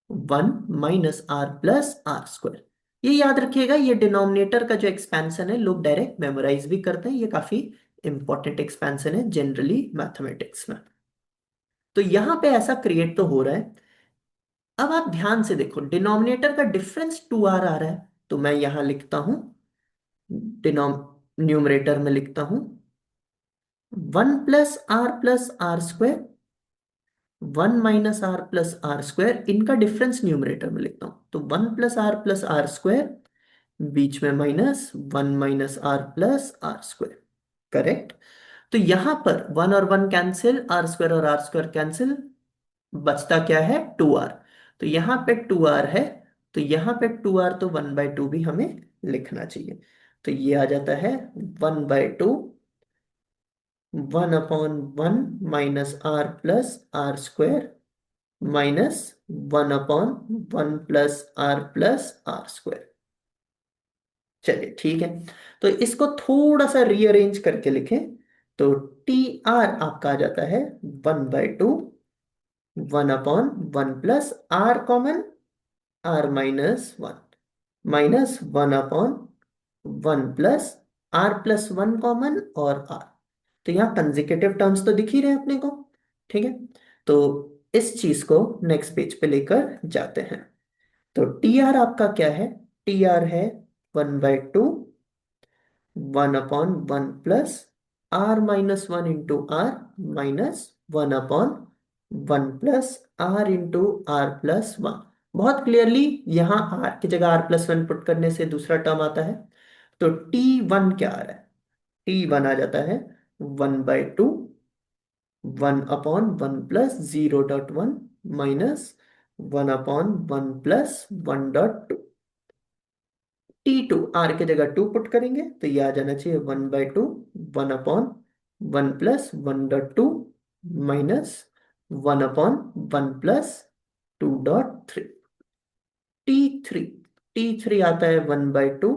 1 minus R+R²। ये याद रखिएगा, ये डिनोमिनेटर का जो एक्सपेंशन है लोग डायरेक्ट मेमोराइज भी करते हैं, ये काफी इंपॉर्टेंट एक्सपेंशन है जनरली मैथमेटिक्स में। तो यहां पे ऐसा क्रिएट तो हो रहा है। अब आप ध्यान से देखो, डिनोमिनेटर का डिफरेंस 2R आ रहा है, तो मैं यहां लिखता हूं, डिनोम न्यूमरेटर में लिखता हूं 1 प्लस R+R², 1 माइनस R+R², इनका डिफरेंस न्यूमरेटर में लिखता हूं। तो 1 प्लस R+R², बीच में माइनस 1 माइनस R+R²। करेक्ट। तो यहां पर 1 और 1 कैंसिल, R² और R² कैंसिल, बचता क्या है? 2R। तो यहां पे 2R है, तो यहां पे 2R, तो 1/2 भी हमें लिखना चाहिए। तो ये आ जाता है 1/2, 1/1 minus R+R² minus 1/1 plus R+R²। चलिए ठीक है, तो इसको थोड़ा सा रीअरेंज करके लिखें। तो टी आर आपका आ जाता है 1/2, 1/1 plus R common R-1 minus 1/1 plus R+1 common और R। तो यहाँ कंसेक्यूटिव टर्म्स तो दिख ही रहे हैं अपने को। ठीक है, तो इस चीज को नेक्स्ट पेज पे लेकर जाते हैं। तो टी आर आपका क्या है? टी आर है 1/2, 1/1 plus R-1 into R minus 1/1 plus R into R+1। बहुत क्लियरली यहाँ R की जगह R+1 पुट करने से दूसरा टर्म आता है। तो T1 क्या आ रहा है? T1 आ जाता है 1/2, 1/1 plus 0.1 minus 1/1 plus 1.2। T2 R की जगह 2 पुट करेंगे तो ये आ जाना चाहिए 1/2, 1/1 plus 1.2 minus 1/1 plus 2.3। T3, T3 आता है 1/2,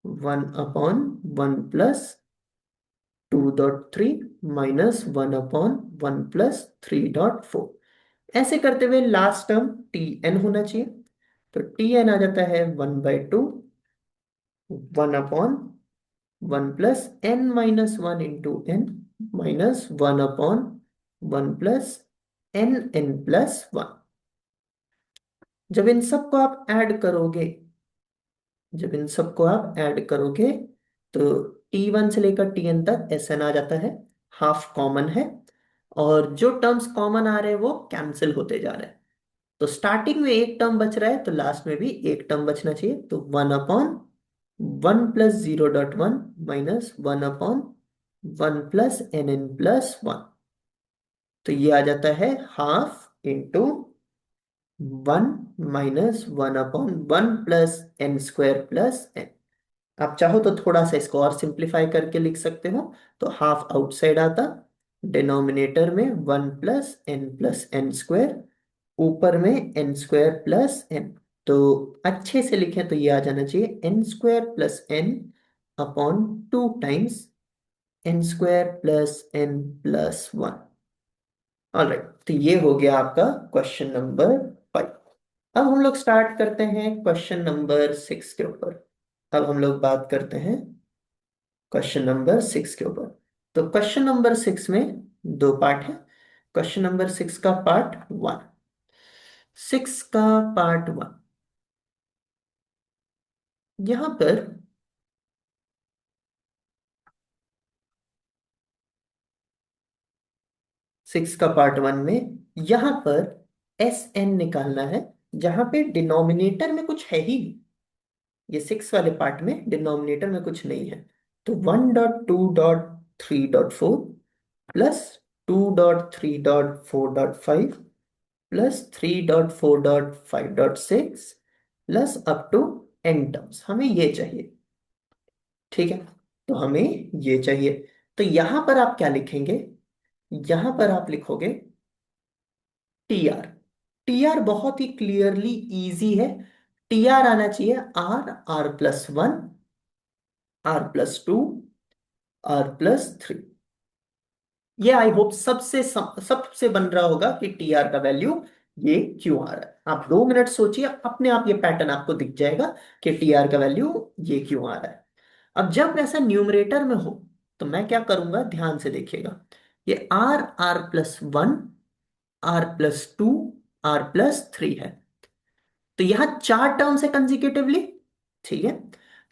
1/1 प्लस 2.3 माइनस 1/1 प्लस 3.4। ऐसे करते हुए लास्ट टर्म Tn होना चाहिए। तो Tn आ जाता है 1/2, 1/1 plus n-1 into n minus 1/1 plus n+1। जब इन सबको आप ऐड करोगे, जब इन सबको आप ऐड करोगे तो T1 से लेकर Tn तक Sn आ जाता है, हाफ कॉमन है, और जो टर्म्स कॉमन आ रहे हैं वो कैंसिल होते जा रहे हैं। तो स्टार्टिंग में एक टर्म बच रहा है तो लास्ट में भी एक टर्म बचना चाहिए, तो 1/(1 + 0.1 -1/(1 + nn+1)। तो ये आ जाता है 1/2 × 1 - 1/(1 + n² + n। आप चाहो तो थोड़ा सा इसको और सिंप्लीफाई करके लिख सकते हो, तो हाफ आउटसाइड आता, डिनोमिनेटर में 1 + n + n², ऊपर में n² + n। तो अच्छे से लिखें तो ये आ जाना चाहिए n² + n/2 times n² + n+1। Alright, तो ये हो गया आपका क्वेश्चन नंबर 5। अब हम लोग स्टार्ट करते हैं क्वेश्चन नंबर 6 के ऊपर। अब हम लोग बात करते हैं क्वेश्चन नंबर 6 के ऊपर। तो क्वेश्चन नंबर 6 में दो पार्ट है। क्वेश्चन नंबर 6 का पार्ट 1। 6 का पार्ट 1, यहां पर 6 का पार्ट 1 में यहां पर एस एन निकालना है, जहां पे डिनोमिनेटर में कुछ है ही नहीं। ये 6 वाले पार्ट में डिनोमिनेटर में कुछ नहीं है। तो 1.2.3.4 +2.3.4.5 +3.4.5.6 अप टू n टर्म्स, हमें ये चाहिए। ठीक है, तो हमें ये चाहिए। तो यहां पर आप क्या लिखेंगे? यहां पर आप लिखोगे टी आर। टी आर बहुत ही क्लियरली इजी है। टी आर आना चाहिए R+1, R+2, R+3। ये आई होप सबसे बन रहा होगा कि टी आर का वैल्यू ये क्यों आ रहा है। आप 2 मिनट सोचिए, अपने आप ये पैटर्न आपको दिख जाएगा कि टी आर का वैल्यू ये क्यों आ रहा है। अब जब ऐसा न्यूमरेटर में हो तो मैं क्या करूंगा, ध्यान से देखिएगा। ये R+1, R+2, R+3 है। तो यहां 4 टर्म्स है कंजिक्यूटिवली। ठीक है,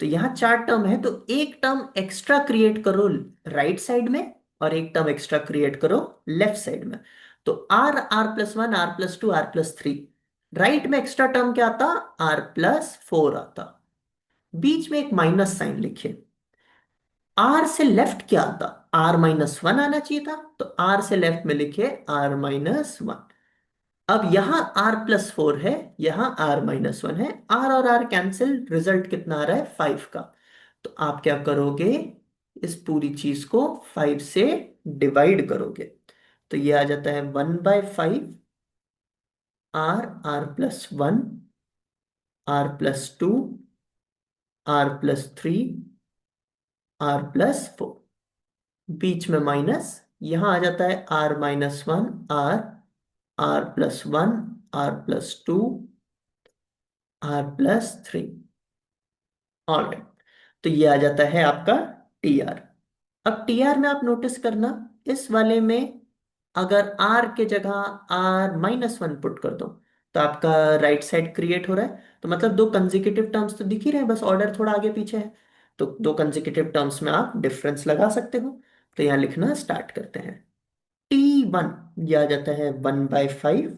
तो यहां 4 टर्म है, तो एक टर्म एक्स्ट्रा क्रिएट करो राइट साइड में और एक टर्म एक्स्ट्रा क्रिएट करो लेफ्ट साइड में। तो R+1, R+2, R+3, राइट में एक्स्ट्रा टर्म क्या आता? R+4 आता। बीच में एक माइनस साइन लिखिए। R से लेफ्ट क्या आता? R-1 आना चाहिए था, तो R से लेफ्ट में लिखिए R-1। अब यहां R+4 है, यहां R-1 है। R और R कैंसिल, रिजल्ट कितना आ रहा है? 5 का। तो आप क्या करोगे, इस पूरी चीज को 5 से डिवाइड करोगे, तो ये आ जाता है 1/5 R+1, R+2, R+3, R+4। बीच में माइनस, यहां आ जाता है R-1, R+1, R+2, R+3। Alright, तो ये आ जाता है आपका टी आर। अब टी आर में आप नोटिस करना, इस वाले में अगर आर के जगह R-1 पुट कर दो तो आपका राइट साइड क्रिएट हो रहा है। तो मतलब दो कंजिक्यूटिव टर्म्स तो दिख ही रहे हैं, बस ऑर्डर थोड़ा आगे पीछे है। तो दो कंजिक्यूटिव टर्म्स में आप डिफरेंस लगा सकते हो। तो यहां लिखना स्टार्ट करते हैं। T1, यह आ जाता है 1/5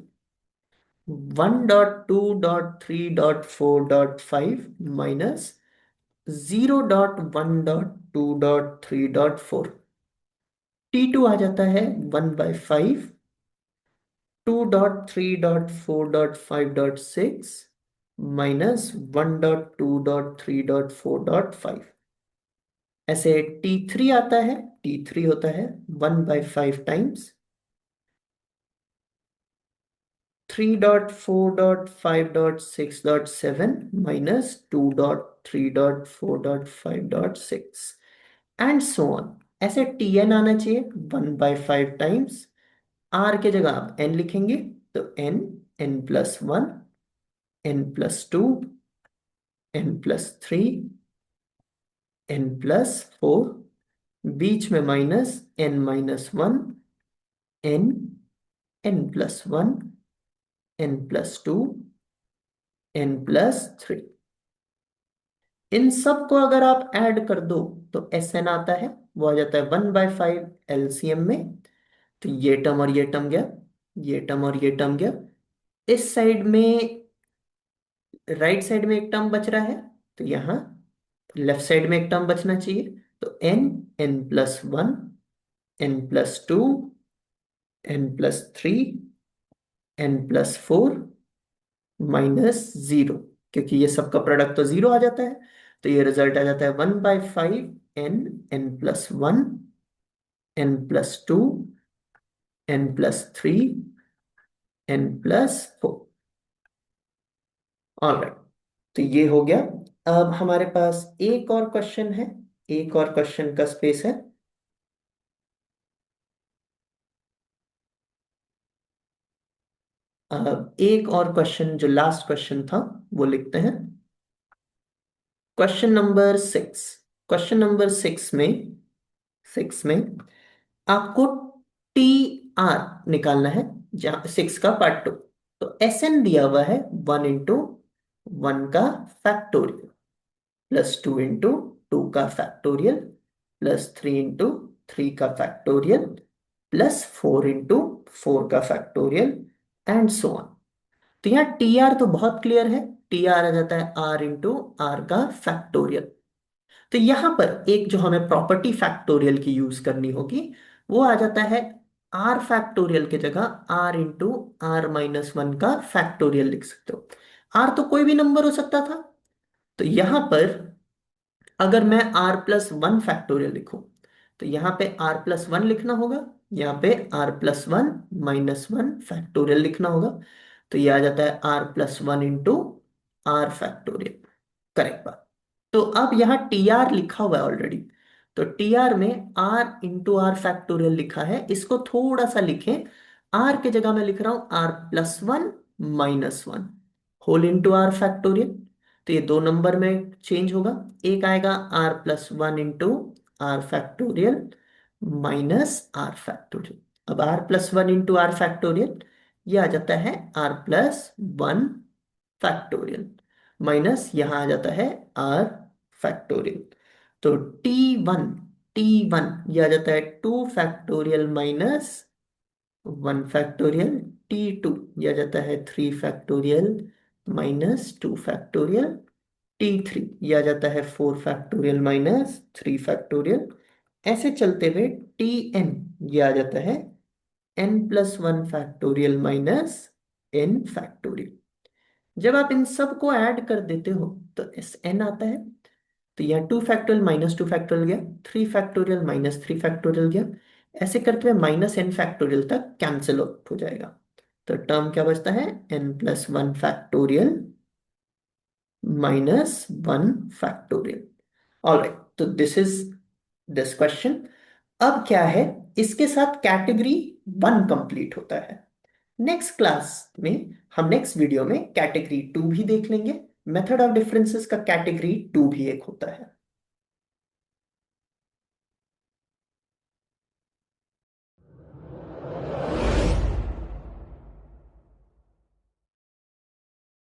1.2.3.4.5 -0.1.2.3.4। T2 आ जाता है 1/5 2.3.4.5.6 -1.2.3.4.5। ऐसे T3 आता है। T3 होता है 1/5 टाइम्स 3.4.5.6.7 -2.3.4.5.6 एंड सो ऑन। ऐसे Tn आना चाहिए 1/5 टाइम्स। R के जगह आप n लिखेंगे, तो n, n+1, n+2, n+3, n+4, बीच में minus n-1, n, n+1, n+2, n+3। इन सब को अगर आप ऐड कर दो तो एस एन आता है, वो आ जाता है 1/5 एलसीएम में। तो ये टर्म और ये टर्म गया, ये टर्म और ये टर्म गया। इस साइड में, राइट साइड में एक टर्म बच रहा है, तो यहाँ लेफ्ट साइड में एक टर्म बचना चाहिए। तो N, n+1, n+2, n+3, n+4 -0, क्योंकि ये सबका प्रोडक्ट तो 0 आ जाता है। तो ये रिजल्ट आ जाता है 1/5 n, n+1, n+2, n+3, n+4। Alright, तो ये हो गया। अब हमारे पास एक और क्वेश्चन है, एक और क्वेश्चन का स्पेस है। अब एक और क्वेश्चन, जो लास्ट क्वेश्चन था, वो लिखते हैं। Question number 6। क्वेश्चन नंबर 6 में आपको टी आर निकालना है, जहां 6 का पार्ट 2। तो एस एन दिया हुआ है 1 × 1 का फैक्टोरियल, +2 × 2 का फैक्टोरियल, +3 × 3 का फैक्टोरियल, +4 × 4 का फैक्टोरियल, एंड सो ऑन। तो यहाँ टी आर तो बहुत क्लियर है, टी आर आ जाता है r × r का फैक्टोरियल। तो यहां पर एक जो हमें प्रॉपर्टी फैक्टोरियल की यूज करनी होगी, वो आ जाता है r फैक्टोरियल की जगह r × r−1 का फैक्टोरियल लिख सकते हो। r तो कोई भी नंबर हो सकता था, तो यहां पर अगर मैं r+1 फैक्टोरियल लिखूं, तो यहाँ पे r+1 लिखना होगा, यहाँ पे r+1−1 फैक्टोरियल लिखना होगा। तो ये आ जाता है r+1 × r फैक्टोरियल। करेक्ट बात। तो अब यहाँ टी आर लिखा हुआ है ऑलरेडी, तो टी आर में r × r फैक्टोरियल लिखा है, इसको थोड़ा सा लिखें। r के जगह मैं लिख रहा हूं r+1−1 whole into are factorial. तो ये दो नंबर में चेंज होगा, एक आएगा r+1 × r factorial -r factorial. अब r+1 × r फैक्टोरियल, ये आ जाता है r+1 फैक्टोरियल, माइनस यहां आ जाता है r फैक्टोरियल। तो टी वन ये आ जाता है 2 फैक्टोरियल -1 फैक्टोरियल। टी टू ये आ जाता है 3 फैक्टोरियल -2 फैक्टोरियल। टी थ्री ये आ जाता है 4 फैक्टोरियल -3 फैक्टोरियल। ऐसे चलते हुए टी एन ये आ जाता है n+1 फैक्टोरियल -n फैक्टोरियल। जब आप इन सब को ऐड कर देते हो तो एस एन आता है। तो यह 2 फैक्टोरियल -2 फैक्टोरियल गया, 3 फैक्टोरियल -3 फैक्टोरियल गया, ऐसे करते हुए -n फैक्टोरियल तक कैंसिल आउट हो जाएगा। तो टर्म क्या बचता है, n+1 फैक्टोरियल -1 फैक्टोरियल। ऑलराइट, तो दिस इज दिस क्वेश्चन। अब क्या है, इसके साथ कैटेगरी 1 कंप्लीट होता है। नेक्स्ट क्लास में हम नेक्स्ट वीडियो में कैटेगरी 2 भी देख लेंगे। मेथड ऑफ डिफरेंसेस का कैटेगरी 2 भी एक होता है।